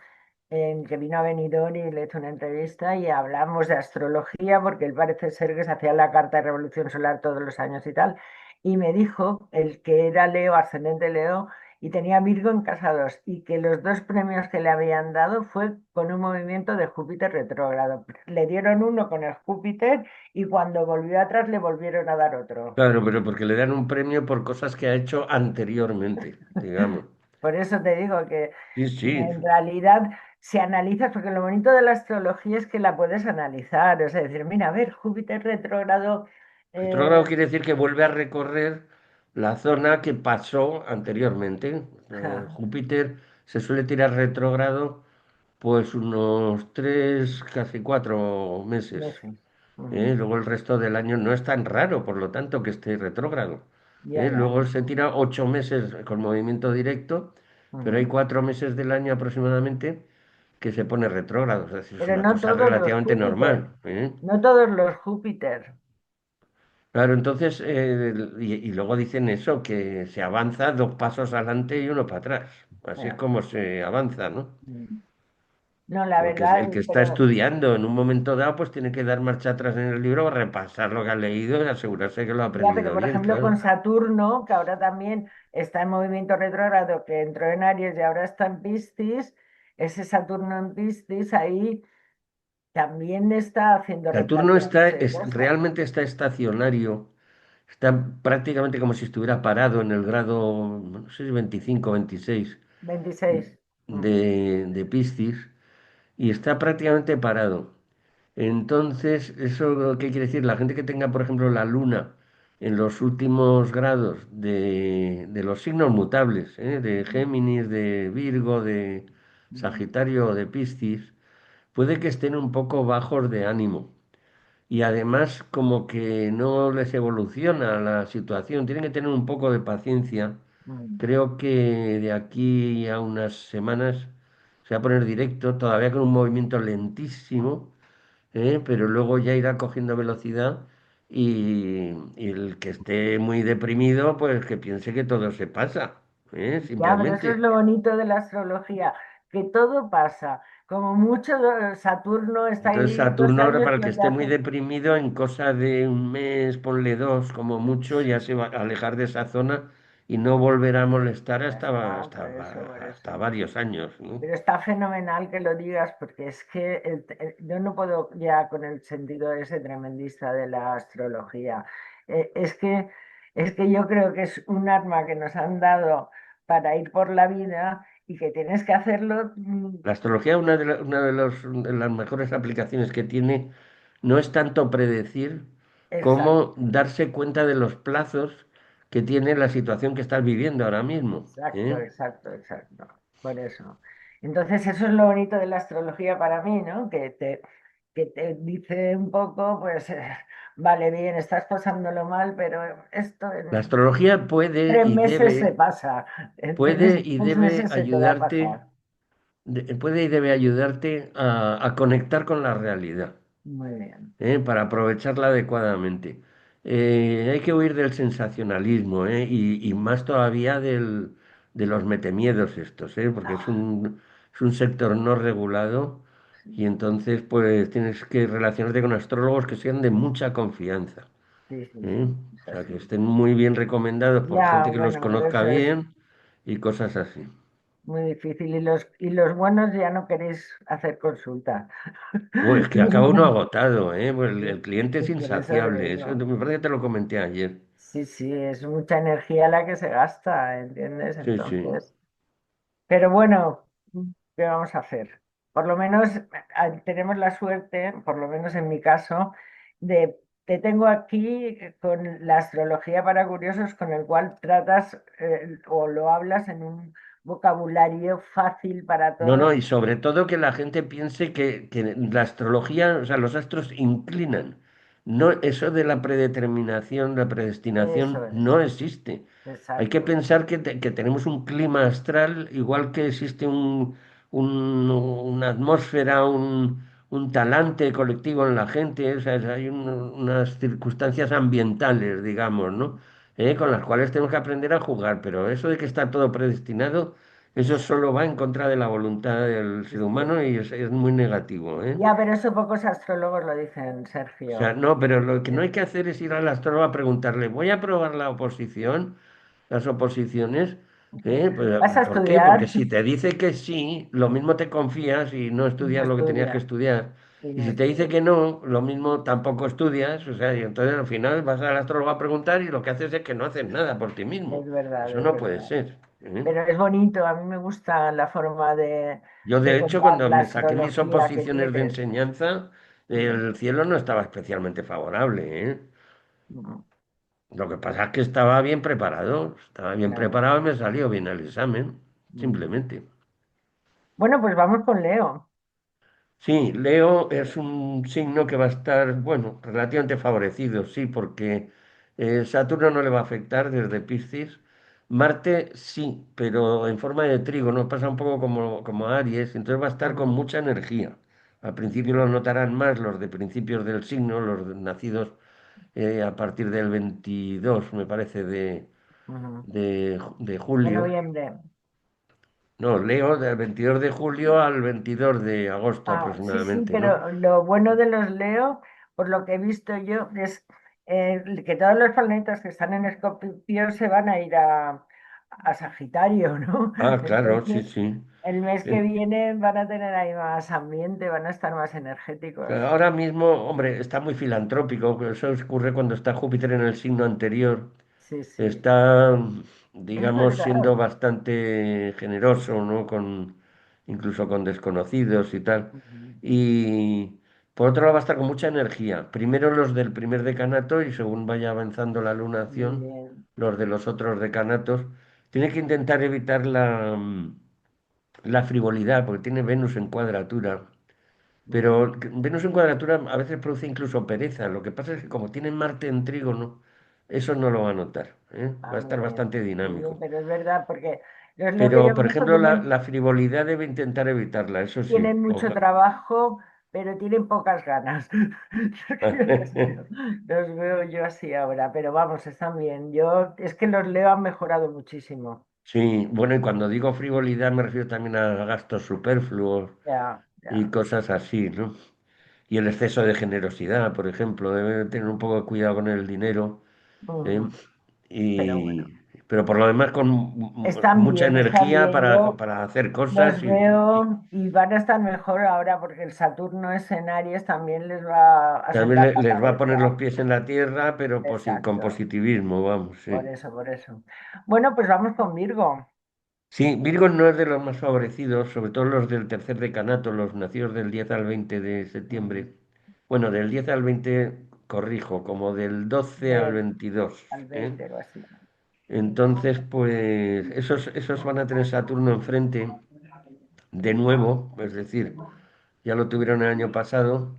que vino a Benidorm y le hice una entrevista y hablamos de astrología porque él parece ser que se hacía la carta de Revolución Solar todos los años y tal. Y me dijo, el que era Leo, ascendente Leo, y tenía Virgo en casa 2, y que los dos premios que le habían dado fue con un movimiento de Júpiter retrógrado. Le dieron uno con el Júpiter y cuando volvió atrás le volvieron a dar otro. Claro, pero porque le dan un premio por cosas que ha hecho anteriormente, digamos. Por eso te digo que Sí, sí. en realidad, si analizas, porque lo bonito de la astrología es que la puedes analizar, o sea, decir, mira, a ver, Júpiter retrógrado, Retrógrado eh, quiere decir que vuelve a recorrer la zona que pasó anteriormente. ja, Júpiter se suele tirar retrógrado pues unos 3, casi 4 meses. meses. Ujú. Luego el resto del año no es tan raro, por lo tanto, que esté retrógrado. Ya, ya. Luego se tira 8 meses con movimiento directo, pero hay Ujú. 4 meses del año aproximadamente que se pone retrógrado. Es decir, es Pero una no cosa todos los relativamente Júpiter, normal, ¿eh? no todos los Júpiter. Claro, entonces, y luego dicen eso, que se avanza 2 pasos adelante y uno para atrás. Así es Ya. como se avanza, ¿no? Mm. No, la Porque es verdad, el que está pero estudiando en un momento dado, pues tiene que dar marcha atrás en el libro, repasar lo que ha leído y asegurarse que lo ha ya, pero aprendido por bien, ejemplo con claro. Saturno, que ahora también está en movimiento retrógrado, que entró en Aries y ahora está en Piscis, ese Saturno en Piscis ahí también está haciendo Saturno replantearse cosas. realmente está estacionario, está prácticamente como si estuviera parado en el grado, no sé si 25 26 26. Mm, de Piscis y está prácticamente parado. Entonces, ¿eso qué quiere decir? La gente que tenga, por ejemplo, la luna en los últimos grados de los signos mutables, de Géminis, de Virgo, de mm, Sagitario o de Piscis, puede que estén un poco bajos de ánimo. Y además como que no les evoluciona la situación, tienen que tener un poco de paciencia. mm. Creo que de aquí a unas semanas se va a poner directo, todavía con un movimiento lentísimo, pero luego ya irá cogiendo velocidad y el que esté muy deprimido, pues que piense que todo se pasa, Ya, pero eso es simplemente. lo bonito de la astrología, que todo pasa. Como mucho Saturno está Entonces ahí 2 Saturno ahora años para y el que lo que esté muy hace. deprimido en cosa de un mes, ponle dos como mucho, ya Sí, se va a alejar de esa zona y no volverá a molestar ya está, por hasta eso. varios años, ¿no? Pero está fenomenal que lo digas porque es que yo no puedo ya con el sentido ese tremendista de la astrología. Es que yo creo que es un arma que nos han dado para ir por la vida y que tienes que hacerlo. La astrología, una de las mejores aplicaciones que tiene, no es tanto predecir como Exacto, darse cuenta de los plazos que tiene la situación que estás viviendo ahora mismo, exacto, ¿eh? exacto, exacto. Por eso. Entonces, eso es lo bonito de la astrología para mí, ¿no? Que te dice un poco, pues, vale, bien, estás pasándolo mal, pero esto La en astrología 3 meses se pasa, puede en y 6 meses debe se te va a ayudarte. pasar. Puede y debe ayudarte a conectar con la realidad, Muy bien. para aprovecharla adecuadamente. Hay que huir del sensacionalismo, y más todavía de los metemiedos estos, porque Ah, es un sector no regulado y sí, entonces pues tienes que relacionarte con astrólogos que sean de mucha confianza, sí, sí, ¿eh? sí, es O sea, que así. estén muy bien recomendados por Ya, gente que los bueno, pero conozca eso es bien y cosas así. muy difícil. Y los buenos ya no queréis hacer consulta. Es que acaba uno agotado, ¿eh? Pues el cliente es Por eso te insaciable. Eso digo. me parece que te lo comenté ayer. Sí, sí, es mucha energía la que se gasta, ¿entiendes? Sí, sí. Entonces, pero bueno, ¿qué vamos a hacer? Por lo menos tenemos la suerte, por lo menos en mi caso, de te tengo aquí con la astrología para curiosos, con el cual tratas o lo hablas en un vocabulario fácil para No, todos. no, y sobre todo que la gente piense que la astrología, o sea, los astros inclinan. No, eso de la predeterminación, la predestinación, Eso es, no existe. Hay que exacto. pensar que tenemos un clima astral, igual que existe una atmósfera, un talante colectivo en la gente, o sea, hay unas circunstancias ambientales, digamos, ¿no? Con las cuales tenemos que aprender a jugar, pero eso de que está todo predestinado. Eso solo va en contra de la voluntad del Sí, ser sí. humano y es muy negativo, ¿eh? Ya, pero eso pocos astrólogos lo dicen, O sea, Sergio. no, pero lo que no Eh, hay que hacer es ir al astrólogo a preguntarle, ¿voy a probar la oposición, las oposiciones? Pues, ¿Vas a ¿por qué? Porque estudiar? si te dice que sí, lo mismo te confías y no No estudias lo que tenías que estudias. estudiar. Y Y no si te dice estudias. que no, lo mismo tampoco estudias. O sea, y entonces al final vas al astrólogo a preguntar y lo que haces es que no haces nada por ti Es mismo. verdad, Eso es no puede verdad. ser, ¿eh? Pero es bonito, a mí me gusta la forma de, Yo, de de hecho, contar cuando la me saqué mis astrología que oposiciones de tienes. enseñanza, Mm, el cielo no estaba especialmente favorable, ¿eh? mm, Lo que pasa es que estaba bien claro. preparado y me salió bien el examen, Muy bien. simplemente. Bueno, pues vamos con Leo. Sí, Leo es un signo que va a estar, bueno, relativamente favorecido, sí, porque Saturno no le va a afectar desde Piscis. Marte sí, pero en forma de trígono, pasa un poco como Aries, entonces va a estar con Ujú, mucha energía. Al principio lo notarán más los de principios del signo, nacidos a partir del 22, me parece, ujú. de De julio. noviembre. No, Leo del 22 de julio al 22 de agosto Ah, sí, sí, aproximadamente, ¿no? pero lo bueno de los Leo, por lo que he visto yo, es que todos los planetas que están en Escorpio se van a ir a Sagitario, ¿no? Ah, claro, sí, Entonces, sí. el mes que Eh, viene van a tener ahí más ambiente, van a estar más claro, energéticos. ahora mismo, hombre, está muy filantrópico, pero eso ocurre cuando está Júpiter en el signo anterior. Sí, sí, Está, es digamos, siendo verdad. bastante generoso, ¿no? Incluso con desconocidos y tal. Ujú. Y por otro lado va a estar con mucha energía. Primero los del primer decanato y según vaya avanzando la Muy lunación, bien. los de los otros decanatos. Tiene que intentar evitar la frivolidad, porque tiene Venus en cuadratura. Ujú. Pero Venus en cuadratura a veces produce incluso pereza. Lo que pasa es que como tiene Marte en trígono, eso no lo va a notar, ¿eh? Va a Ah, estar bastante muy bien, dinámico. pero es verdad, porque los Leo que Pero, yo por conozco ejemplo, la frivolidad debe intentar evitarla, eso sí. tienen mucho trabajo, pero tienen pocas ganas. Los veo yo así ahora, pero vamos, están bien. Yo, es que los Leo han mejorado muchísimo. Sí, bueno, y cuando digo frivolidad me refiero también a gastos superfluos Ya, y ya. cosas así, ¿no? Y el exceso de generosidad, por ejemplo, debe tener un poco de cuidado con el dinero, ¿eh? Ujú. Pero bueno, Y, pero por lo demás con están mucha bien, están energía bien. Yo para hacer los cosas veo y van a estar mejor ahora porque el Saturno es en Aries, también les va a también sentar la les va a poner los cabeza. pies en la tierra, pero con Exacto, positivismo, vamos, sí. por eso, por eso. Bueno, pues vamos con Virgo. Sí, Virgo no es de los más favorecidos, sobre todo los del tercer decanato, los nacidos del 10 al 20 de Ujú. septiembre. Bueno, del 10 al 20 corrijo, como del 12 al Del 22, al ¿eh? 20 o así. Entonces, pues esos van a tener Saturno enfrente de nuevo, es decir, ya lo tuvieron el año pasado,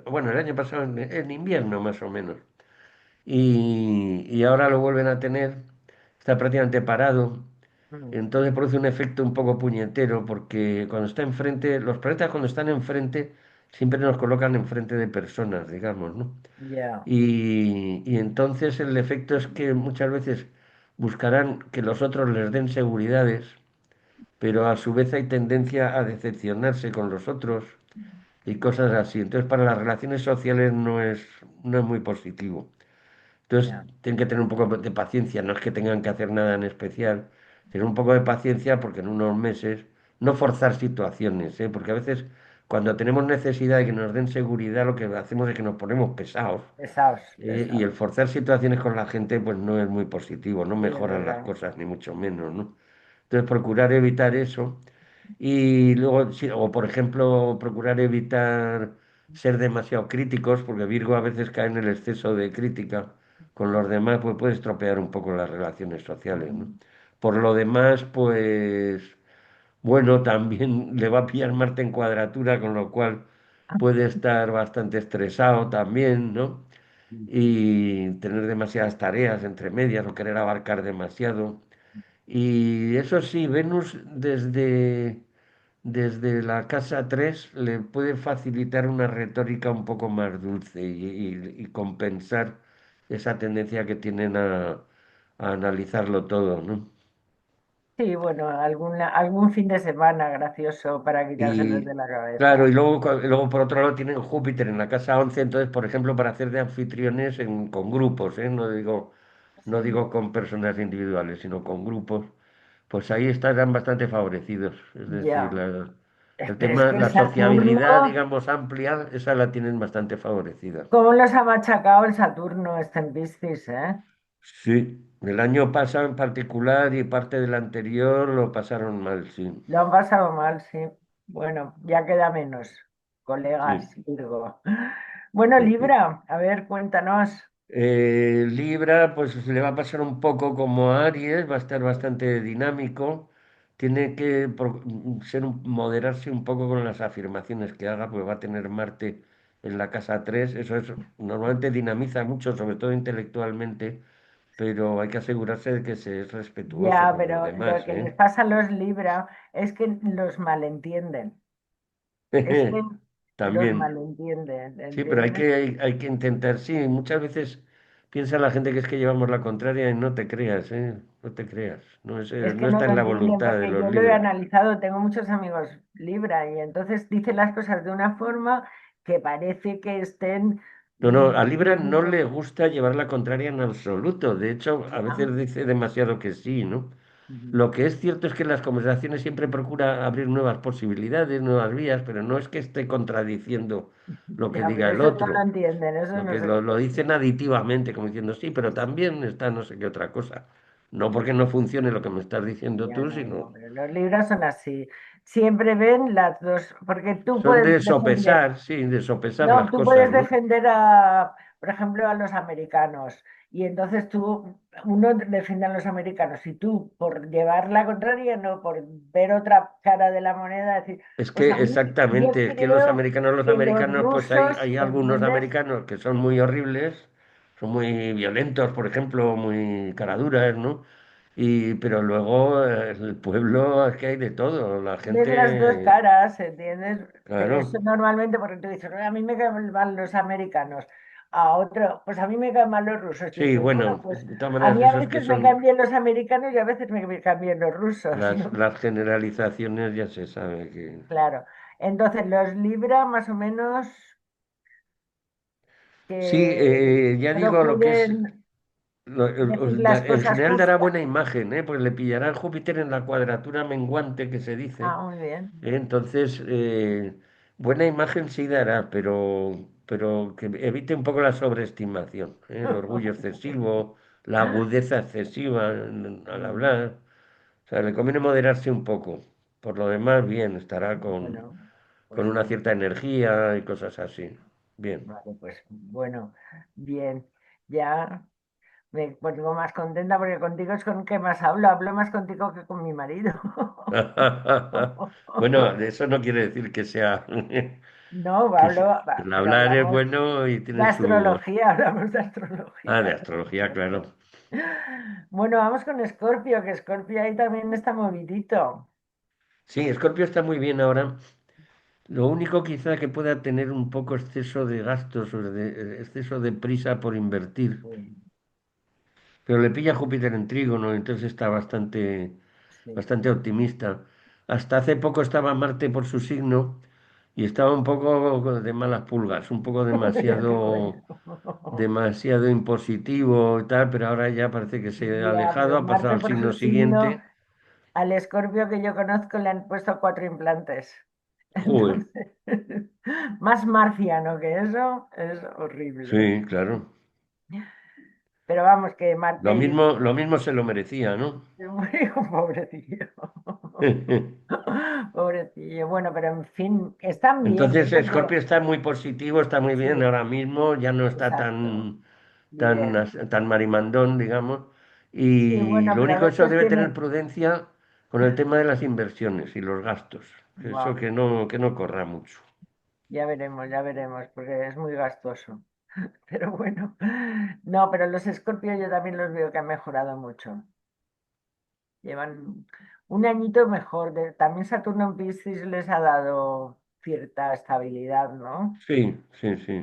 bueno, el año pasado en invierno más o menos, y ahora lo vuelven a tener, está prácticamente parado. Mm. Entonces produce un efecto un poco puñetero porque cuando está enfrente, los planetas cuando están enfrente siempre nos colocan enfrente de personas, digamos, ¿no? Ya, Y entonces el efecto es que muchas veces buscarán que los otros les den seguridades, pero a su vez hay tendencia a decepcionarse con los otros y cosas así. Entonces para las relaciones sociales no es muy positivo. Entonces, ya, tienen que tener un poco de paciencia, no es que tengan que hacer nada en especial, tener un poco de paciencia porque en unos meses, no forzar situaciones, ¿eh? Porque a veces cuando tenemos necesidad de que nos den seguridad, lo que hacemos es que nos ponemos pesados, pesados, y pesados. el forzar situaciones con la gente, pues no es muy positivo, no Sí, es mejoran las verdad. cosas, ni mucho menos, ¿no? Entonces, procurar evitar eso. Y luego, sí, o por ejemplo, procurar evitar ser demasiado críticos, porque Virgo a veces cae en el exceso de crítica con los demás, pues puede estropear un poco las relaciones sociales, ¿no? Ujú. Por lo demás, pues, bueno, también le va a pillar Marte en cuadratura, con lo cual puede estar bastante estresado también, ¿no? Y tener demasiadas tareas entre medias o querer abarcar demasiado. Y eso sí, Venus desde la casa 3 le puede facilitar una retórica un poco más dulce y compensar esa tendencia que tienen a analizarlo todo, ¿no? Sí, bueno, algún fin de semana gracioso para quitárselos Y de la claro, y cabeza. luego, luego por otro lado tienen Júpiter en la casa 11 entonces, por ejemplo, para hacer de anfitriones con grupos, ¿eh? No Sí, digo con personas individuales, sino con grupos, pues ahí estarán bastante favorecidos. Es decir, ya. el Pero es tema, que la sociabilidad, Saturno, digamos, amplia, esa la tienen bastante favorecida. ¿cómo los ha machacado el Saturno este en Piscis, eh? Sí, el año pasado en particular y parte del anterior lo pasaron mal, sí, Lo han pasado mal, sí. Bueno, ya queda menos. Colegas, sí. Virgo. Bueno, Libra, a ver, cuéntanos. Libra, pues le va a pasar un poco como a Aries, va a estar bastante dinámico. Tiene que moderarse un poco con las afirmaciones que haga, porque va a tener Marte en la casa 3. Eso es, normalmente dinamiza mucho, sobre todo intelectualmente, pero hay que asegurarse de que se es respetuoso Ya, con los pero lo demás, que les ¿eh? pasa a los Libra es que los malentienden. Es que los También. malentienden, Sí, pero ¿entiendes? hay que intentar, sí, muchas veces. piensa la gente que es que llevamos la contraria y no te creas, ¿eh? No te creas. No, Es que no no está lo en la entienden voluntad de porque los yo lo he libras. analizado, tengo muchos amigos Libra y entonces dicen las cosas de una forma que parece que estén No, no, a Libra no diciendo, le gusta llevar la contraria en absoluto. De hecho, a "Ah, veces dice demasiado que sí, ¿no? ujú". Lo que es cierto es que en las conversaciones siempre procura abrir nuevas posibilidades, nuevas vías, pero no es que esté contradiciendo lo que Ya, pero diga el eso no lo otro. entienden, eso Lo no que sé qué lo es. dicen aditivamente, como diciendo sí, pero también está no sé qué otra cosa. No porque no funcione lo que me estás diciendo Ya tú, no, no, sino pero los libros son así. Siempre ven las dos, porque tú son puedes de defender. sopesar, sí, de sopesar No, las tú cosas, puedes ¿no? defender a, por ejemplo, a los americanos. Y entonces uno defiende a los americanos y tú, por llevar la contraria, no, por ver otra cara de la moneda, decir, Es pues a que mí, yo exactamente, es que creo los que los americanos, pues rusos, hay algunos ¿entiendes? americanos que son muy horribles, son muy violentos, por ejemplo, muy caraduras, ¿no? Y, pero luego el pueblo es que hay de todo, la Ves las dos gente, caras, ¿entiendes? Pero eso claro. normalmente porque tú dices, "Oye, a mí me caen mal los americanos, a otro, pues a mí me caen mal los rusos". Y Sí, dices, bueno, bueno, pues de todas a maneras, mí a esos que veces me caen son bien los americanos y a veces me caen bien los rusos, ¿no? las generalizaciones, ya se sabe que... Claro. Entonces, los Libra más o menos Sí, que ya digo lo que es... procuren decir las En cosas general dará justas. buena imagen, ¿eh? Pues le pillará Júpiter en la cuadratura menguante que se dice. Ah, muy bien. Entonces, buena imagen sí dará, pero que evite un poco la sobreestimación, ¿eh? El orgullo excesivo, la agudeza excesiva al Mm, hablar. O sea, le conviene moderarse un poco. Por lo demás, bien, estará bueno, con pues una bien. cierta energía y cosas así. Bien. Vale, pues bueno, bien. Ya. Me pongo más contenta porque contigo es con que más hablo. Hablo más contigo que con mi marido. Bueno, eso no quiere decir que sea No, que el pero hablar es hablamos bueno y de tiene su... astrología, hablamos de Ah, de astrología. astrología, claro. Bueno, vamos con Escorpio, que Escorpio ahí también está movidito. Sí, Escorpio está muy bien ahora. Lo único quizá que pueda tener un poco exceso de gastos o exceso de prisa por invertir. Sí, Pero le pilla Júpiter en Trígono, entonces está sí. bastante optimista. Hasta hace poco estaba Marte por su signo y estaba un poco de malas pulgas, un poco Qué bueno. demasiado impositivo y tal, pero ahora ya parece que se ha Ya, alejado, pero ha pasado Marte al por su signo signo, siguiente. al Escorpio que yo conozco le han puesto 4 implantes. Joder, Entonces, más marciano que eso es horrible. sí, claro. Pero vamos, que Marte Lo mismo se lo merecía, ¿no? es muy pobrecillo. Pobrecillo. Bueno, pero en fin, están bien, ¿eh? Entonces, Porque Scorpio está muy positivo, está muy bien sí, ahora mismo, ya no está exacto. tan, Bien. tan marimandón, digamos. Sí, Y bueno, lo pero a único, eso veces debe tener tiene. prudencia con el tema de las inversiones y los gastos. Eso Bueno, que no corra mucho. ya veremos, porque es muy gastoso. Pero bueno, no, pero los Escorpios yo también los veo que han mejorado mucho. Llevan un añito mejor. También Saturno en Piscis les ha dado cierta estabilidad, ¿no? Sí, sí, sí,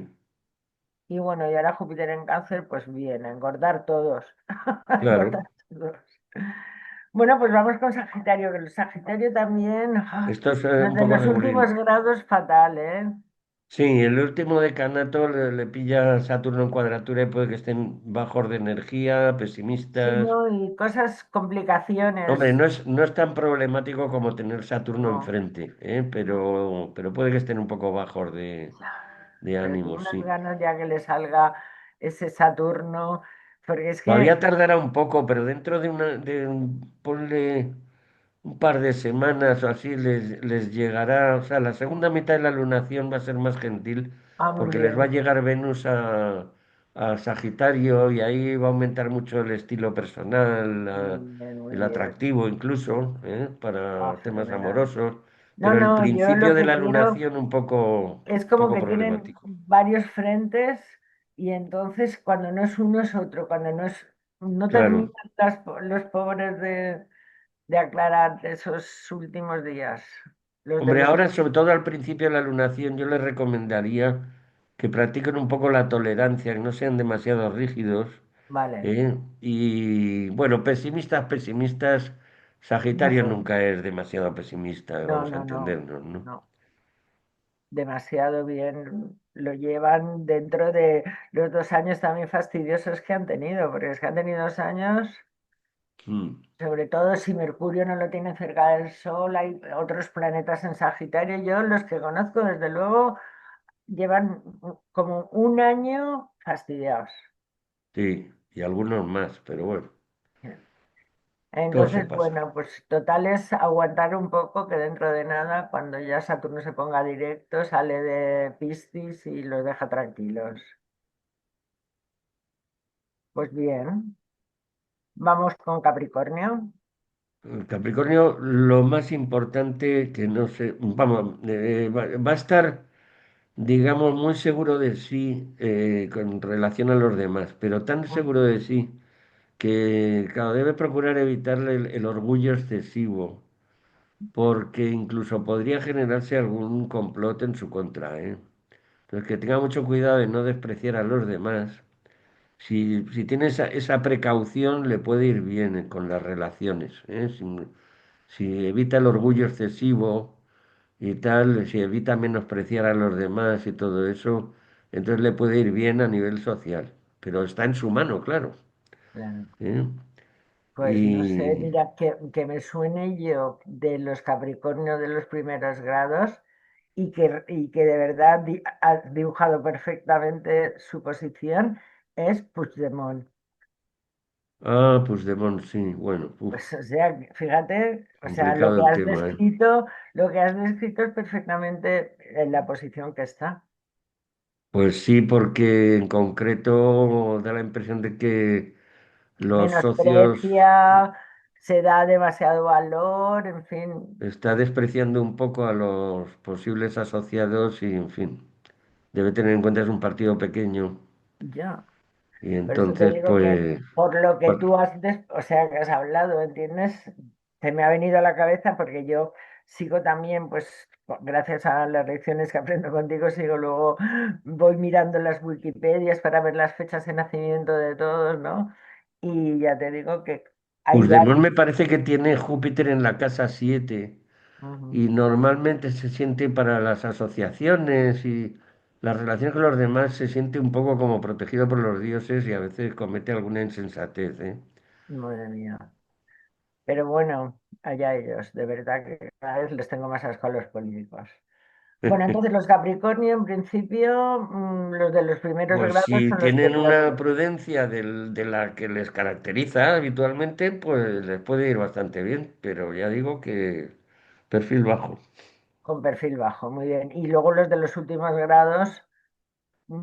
Y bueno, y ahora Júpiter en Cáncer, pues bien, a engordar todos. A engordar claro. todos. Bueno, pues vamos con Sagitario, que el Sagitario también, Esto es un desde poco los últimos regulín. grados, fatal, ¿eh? Sí, el último decanato le pilla Saturno en cuadratura y puede que estén bajos de energía, Sí, pesimistas. ¿no? Y cosas, Hombre, complicaciones, no es tan problemático como tener Saturno no. enfrente, ¿eh? Pero puede que estén un poco bajos de Pero tengo ánimo, unas sí. ganas ya que le salga ese Saturno, porque es Todavía que, tardará un poco, pero dentro ponle un par de semanas o así, les llegará, o sea, la segunda mitad de la lunación va a ser más gentil, muy porque les va a bien, llegar Venus a Sagitario y ahí va a aumentar mucho el estilo personal, muy bien, muy el bien. atractivo incluso, ¿eh? Ah, Para temas fenomenal. amorosos, No, pero el no, yo lo principio de que la quiero lunación es un como poco que tienen problemático. varios frentes y entonces cuando no es uno es otro, cuando no es, no terminan Claro. los pobres de aclarar esos últimos días, los de Hombre, los... ahora, sobre todo al principio de la lunación, yo les recomendaría. que practiquen un poco la tolerancia, que no sean demasiado rígidos. Vale, Y bueno, pesimistas, pesimistas, no Sagitario son. nunca es demasiado pesimista, No, vamos a no, no, entendernos, ¿no? no. Demasiado bien lo llevan dentro de los 2 años también fastidiosos que han tenido, porque es que han tenido 2 años, Mm, sobre todo si Mercurio no lo tiene cerca del Sol, hay otros planetas en Sagitario. Yo, los que conozco, desde luego, llevan como un año fastidiados. sí, y algunos más, pero bueno, todo se Entonces, pasa. bueno, pues total es aguantar un poco que dentro de nada, cuando ya Saturno se ponga directo, sale de Piscis y los deja tranquilos. Pues bien, vamos con Capricornio. El Capricornio, lo más importante que no sé, vamos, va a estar, digamos, muy seguro de sí con relación a los demás, pero tan seguro Ujú. de sí que, claro, debe procurar evitarle el orgullo excesivo, porque incluso podría generarse algún complot en su contra, ¿eh? Entonces, que tenga mucho cuidado de no despreciar a los demás. Si tiene esa precaución, le puede ir bien con las relaciones, ¿eh? Si evita el orgullo excesivo y tal, si evita menospreciar a los demás y todo eso, entonces le puede ir bien a nivel social. Pero está en su mano, claro, Claro. ¿eh? Pues no sé, Y, mira, que me suene yo de los Capricornios de los primeros grados y que de verdad ha dibujado perfectamente su posición, es Puigdemont. Puigdemont, sí, bueno, Pues, o sea, fíjate, o sea, complicado el tema, ¿eh? lo que has descrito es perfectamente en la posición que está. Pues sí, porque en concreto da la impresión de que los socios Menosprecia, se da demasiado valor, en fin, está despreciando un poco a los posibles asociados y, en fin, debe tener en cuenta que es un partido pequeño ya. y Por eso te entonces, digo que pues, por lo que bueno, tú o sea, que has hablado, ¿entiendes? Se me ha venido a la cabeza porque yo sigo también, pues, gracias a las lecciones que aprendo contigo, sigo luego, voy mirando las Wikipedias para ver las fechas de nacimiento de todos, ¿no? Y ya te digo que hay Puigdemont varios. me parece que tiene Júpiter en la casa 7 Ujú. y normalmente se siente para las asociaciones y las relaciones con los demás, se siente un poco como protegido por los dioses y a veces comete alguna insensatez, ¿eh? Madre mía. Pero bueno, allá ellos, de verdad que cada vez les tengo más asco a los políticos. Bueno, entonces los Capricornio, en principio, los de los primeros Pues grados si son los que tienen creo una que prudencia de la que les caracteriza habitualmente, pues les puede ir bastante bien, pero ya digo que perfil bajo. con perfil bajo, muy bien. Y luego los de los últimos grados,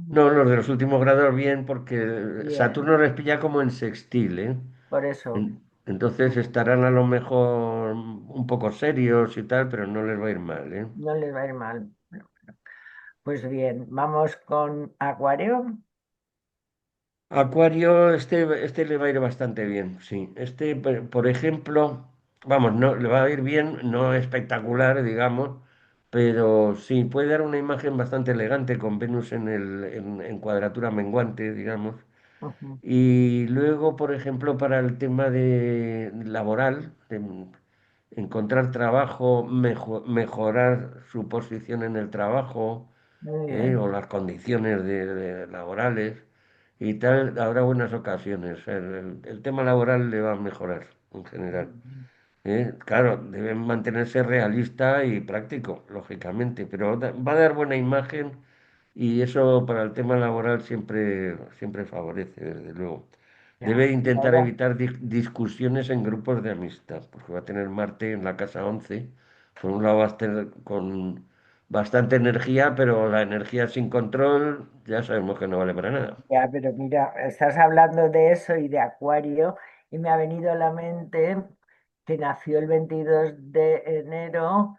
No, mm, los de los últimos grados bien, porque bien, Saturno les pilla como en sextil, ¿eh? por eso Entonces mm, estarán a lo mejor un poco serios y tal, pero no les va a ir mal, ¿eh? no les va a ir mal. Pues bien, vamos con Acuario. Acuario, este le va a ir bastante bien, sí. Este, por ejemplo, vamos, no le va a ir bien, no espectacular, digamos, pero sí, puede dar una imagen bastante elegante con Venus en cuadratura menguante, digamos. Ujú, Y luego, por ejemplo, para el tema de laboral, de encontrar trabajo, mejorar su posición en el trabajo, muy o bien. las condiciones laborales y tal, habrá buenas ocasiones. El tema laboral le va a mejorar en general. Ujú. Claro, deben mantenerse realista y práctico, lógicamente, pero va a dar buena imagen y eso para el tema laboral siempre favorece, desde luego. Ya, Debe y intentar ahora, evitar discusiones en grupos de amistad, porque va a tener Marte en la casa 11. Por un lado va a estar con bastante energía, pero la energía sin control ya sabemos que no vale para nada. ya, pero mira, estás hablando de eso y de Acuario, y me ha venido a la mente que nació el 22 de enero.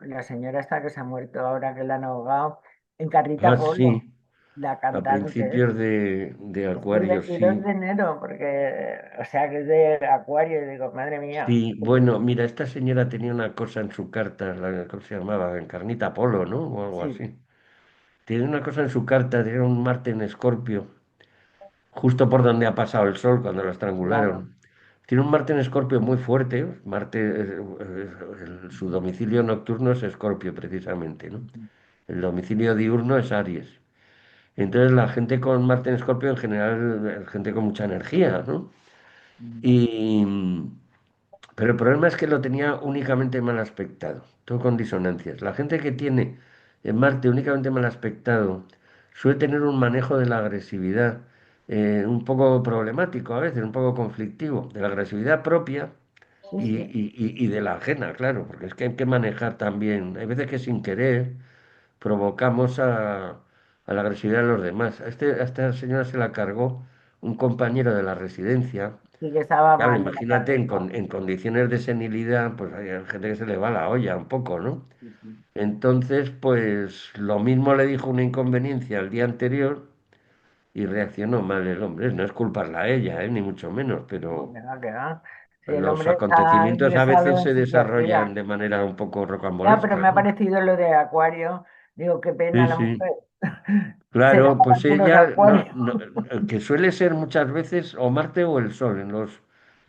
La señora esta que se ha muerto ahora que la han ahogado, en Carrita Ah, Polo, sí, la a cantante, principios de es del Acuario, 22 sí. de enero, porque, o sea, que es de Acuario, y digo, madre mía, Sí, bueno, mira, esta señora tenía una cosa en su carta, ¿cómo se llamaba? Encarnita Polo, ¿no? O algo sí, así. tiene una cosa en su carta, tiene un Marte en Escorpio, justo por donde ha pasado el Sol cuando lo Claro. estrangularon. Tiene un Marte en Escorpio muy fuerte. Marte, su domicilio nocturno es Escorpio, precisamente, ¿no? El domicilio diurno es Aries. Entonces, la gente con Marte en Escorpio, en general, es gente con mucha energía, ¿no? Y, pero el problema es que lo tenía únicamente mal aspectado, todo con disonancias. La gente que tiene en Marte únicamente mal aspectado suele tener un manejo de la agresividad un poco problemático a veces, un poco conflictivo, de la agresividad propia Sí, sí. y de la ajena, claro, porque es que hay que manejar también, hay veces que sin querer provocamos a la agresividad de los demás. A esta señora se la cargó un compañero de la residencia. Sí que estaba Claro, mal de la imagínate cabeza. en condiciones de senilidad, pues hay gente que se le va la olla un poco, ¿no? Sí, sí. Entonces, pues lo mismo le dijo una inconveniencia el día anterior y reaccionó mal el hombre. No es culparla a ella, ni mucho menos, No, pero que va. Si el los hombre está acontecimientos a ingresado veces en se desarrollan psiquiatría. de manera un poco Ya, pero rocambolesca, me ha ¿no? parecido lo de Acuario. Digo, qué pena Sí, la sí. mujer. Será Claro, para pues algunos ella, Acuario. que suele ser muchas veces o Marte o el Sol,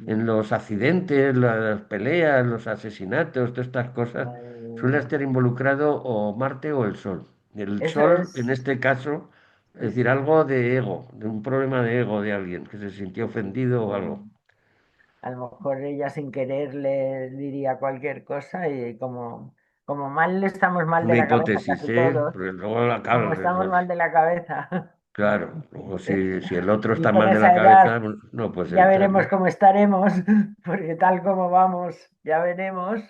en los accidentes, las peleas, los asesinatos, todas estas cosas, suele Eh, estar involucrado o Marte o el Sol. El Eso Sol, en es. este caso, es Sí, decir, sí. algo de ego, de un problema de ego de alguien que se sintió ofendido o algo. A lo mejor ella sin querer le diría cualquier cosa y como mal estamos Es mal de una la cabeza hipótesis, casi ¿eh? todos, Porque luego la, como claro, estamos mal de la cabeza. claro, luego si el otro Y está con mal de la esa edad cabeza, pues, no puedes ya veremos evitarlo. cómo estaremos, porque tal como vamos, ya veremos.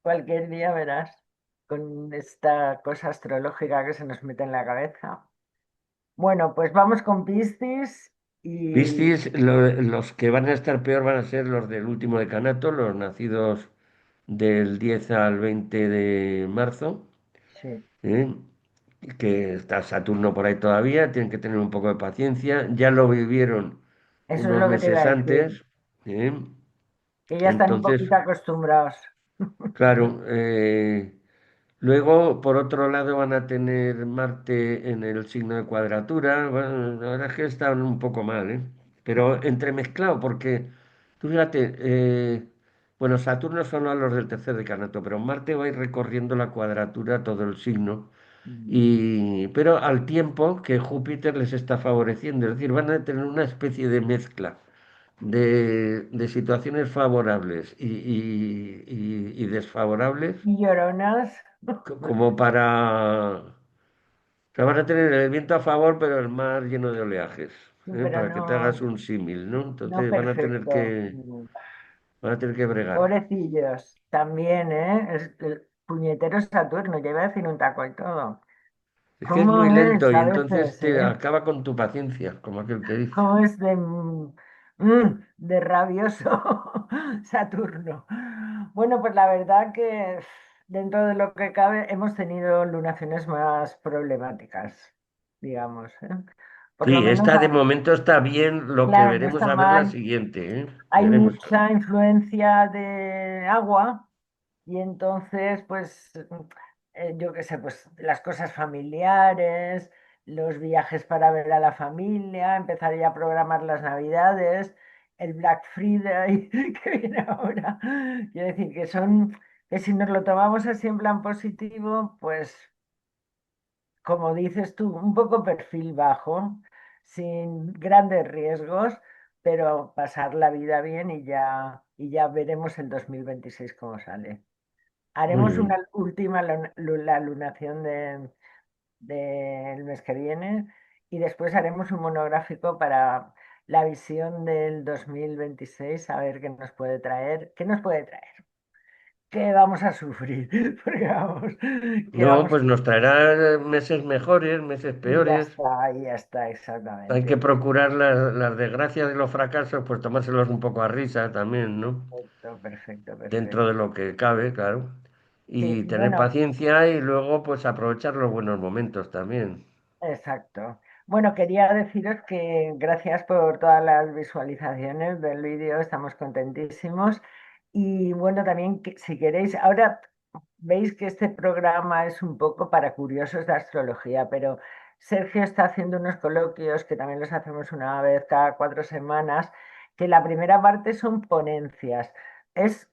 Cualquier día verás con esta cosa astrológica que se nos mete en la cabeza. Bueno, pues vamos con Piscis y Piscis, los que van a estar peor van a ser los del último decanato, los nacidos del 10 al 20 de marzo, sí, ¿eh? Que está Saturno por ahí todavía, tienen que tener un poco de paciencia, ya lo vivieron eso es unos lo que te iba meses a decir, antes, ¿eh? que ya están un Entonces, poquito acostumbrados. claro, luego, por otro lado, van a tener Marte en el signo de cuadratura. Bueno, la verdad es que están un poco mal, ¿eh? Pero entremezclado, porque tú fíjate, bueno, Saturno son a los del tercer decanato, pero Marte va a ir recorriendo la cuadratura todo el signo. Pero al tiempo que Júpiter les está favoreciendo, es decir, van a tener una especie de mezcla de situaciones favorables y desfavorables Y lloronas, como para... O sea, van a tener el viento a favor, pero el mar lleno de oleajes, sí, ¿eh? pero Para que te hagas no, un símil, ¿no? no Entonces perfecto. van a tener que bregar. Pobrecillos, también, ¿eh? Es el puñetero Saturno, ya iba a decir un taco y todo. Es que es ¿Cómo muy lento es y a entonces veces, te eh? acaba con tu paciencia, como aquel que dice. ¿Cómo es de rabioso Saturno? Bueno, pues la verdad que dentro de lo que cabe hemos tenido lunaciones más problemáticas, digamos, ¿eh? Por lo Sí, menos, esta de momento está bien, lo que claro, no veremos está a ver la mal. siguiente, ¿eh? Hay Veremos. mucha influencia de agua y entonces, pues, yo qué sé, pues las cosas familiares, los viajes para ver a la familia, empezar ya a programar las navidades, el Black Friday que viene ahora. Quiero decir que son, que si nos lo tomamos así en plan positivo, pues como dices tú, un poco perfil bajo, sin grandes riesgos, pero pasar la vida bien y ya veremos el 2026 cómo sale. Muy Haremos una bien. última la lunación del mes que viene y después haremos un monográfico para la visión del 2026, a ver qué nos puede traer, qué nos puede traer, qué vamos a sufrir, porque vamos, que No, vamos, pues nos traerá meses mejores, meses peores. y ya está, Hay que exactamente. procurar las desgracias de los fracasos, pues tomárselos un poco a risa también, ¿no? Perfecto, perfecto, Dentro de perfecto. lo que cabe, claro. Sí, Y tener bueno, paciencia y luego pues aprovechar los buenos momentos también. exacto. Bueno, quería deciros que gracias por todas las visualizaciones del vídeo, estamos contentísimos. Y bueno, también si queréis, ahora veis que este programa es un poco para curiosos de astrología, pero Sergio está haciendo unos coloquios que también los hacemos una vez cada 4 semanas, que la primera parte son ponencias. Es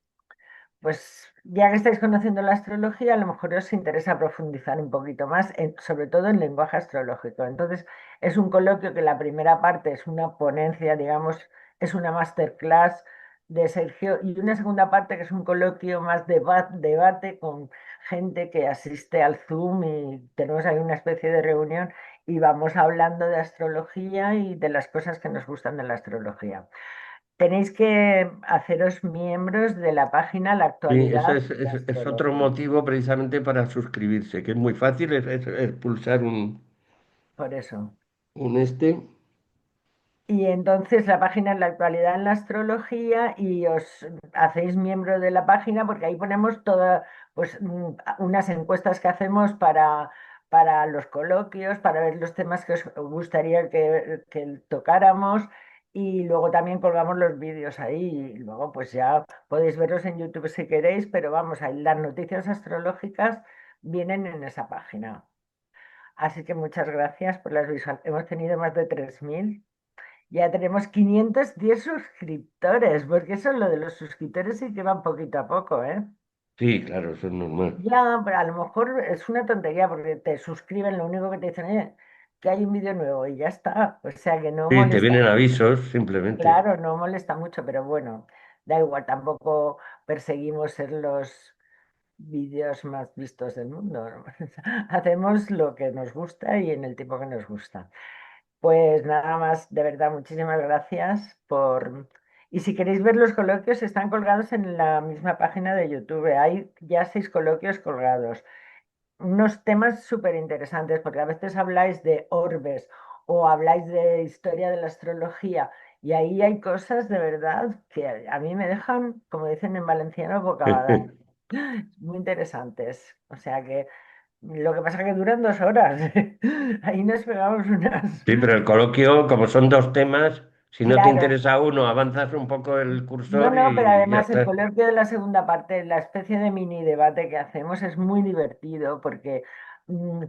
Pues ya que estáis conociendo la astrología, a lo mejor os interesa profundizar un poquito más, sobre todo en lenguaje astrológico. Entonces, es un coloquio que la primera parte es una ponencia, digamos, es una masterclass de Sergio, y una segunda parte que es un coloquio más debate con gente que asiste al Zoom y tenemos ahí una especie de reunión y vamos hablando de astrología y de las cosas que nos gustan de la astrología. Tenéis que haceros miembros de la página La Sí, eso Actualidad de es otro Astrología. motivo precisamente para suscribirse, que es muy fácil, es pulsar Por eso. un este. Y entonces la página es La Actualidad en la Astrología y os hacéis miembro de la página porque ahí ponemos todas pues, unas encuestas que hacemos para los coloquios, para ver los temas que os gustaría que tocáramos y luego también colgamos los vídeos ahí y luego pues ya podéis verlos en YouTube si queréis, pero vamos, ahí las noticias astrológicas vienen en esa página. Así que muchas gracias por las visualizaciones. Hemos tenido más de 3.000. Ya tenemos 510 suscriptores, porque eso es lo de los suscriptores sí que van poquito a poco, ¿eh? Sí, claro, eso es normal. Ya, pero a lo mejor es una tontería porque te suscriben, lo único que te dicen es que hay un vídeo nuevo y ya está. O sea que no Sí, te molesta, vienen avisos simplemente. claro, no molesta mucho, pero bueno, da igual, tampoco perseguimos ser los vídeos más vistos del mundo, ¿no? Hacemos lo que nos gusta y en el tiempo que nos gusta. Pues nada más, de verdad, muchísimas gracias por... Y si queréis ver los coloquios, están colgados en la misma página de YouTube. Hay ya 6 coloquios colgados. Unos temas súper interesantes, porque a veces habláis de orbes o habláis de historia de la astrología, y ahí hay cosas de verdad que a mí me dejan, como dicen en valenciano, bocabadal. Muy interesantes. O sea que lo que pasa es que duran 2 horas. Ahí nos pegamos unas... Sí, pero el coloquio, como son dos temas, si no te Claro, interesa uno, avanzas un poco el no, cursor no, pero y ya además el está. coloquio de la segunda parte, la especie de mini debate que hacemos es muy divertido porque mm,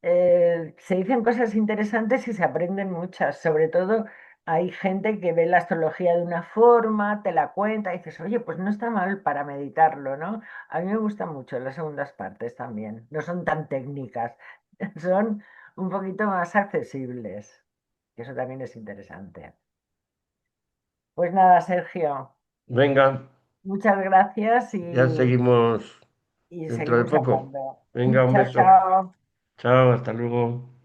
se dicen cosas interesantes y se aprenden muchas. Sobre todo hay gente que ve la astrología de una forma, te la cuenta y dices, oye, pues no está mal para meditarlo, ¿no? A mí me gustan mucho las segundas partes también. No son tan técnicas, son un poquito más accesibles. Que eso también es interesante. Pues nada, Sergio. Venga, Muchas gracias ya seguimos y dentro de seguimos poco. hablando. Venga, un Chao, beso. chao. Chao, hasta luego.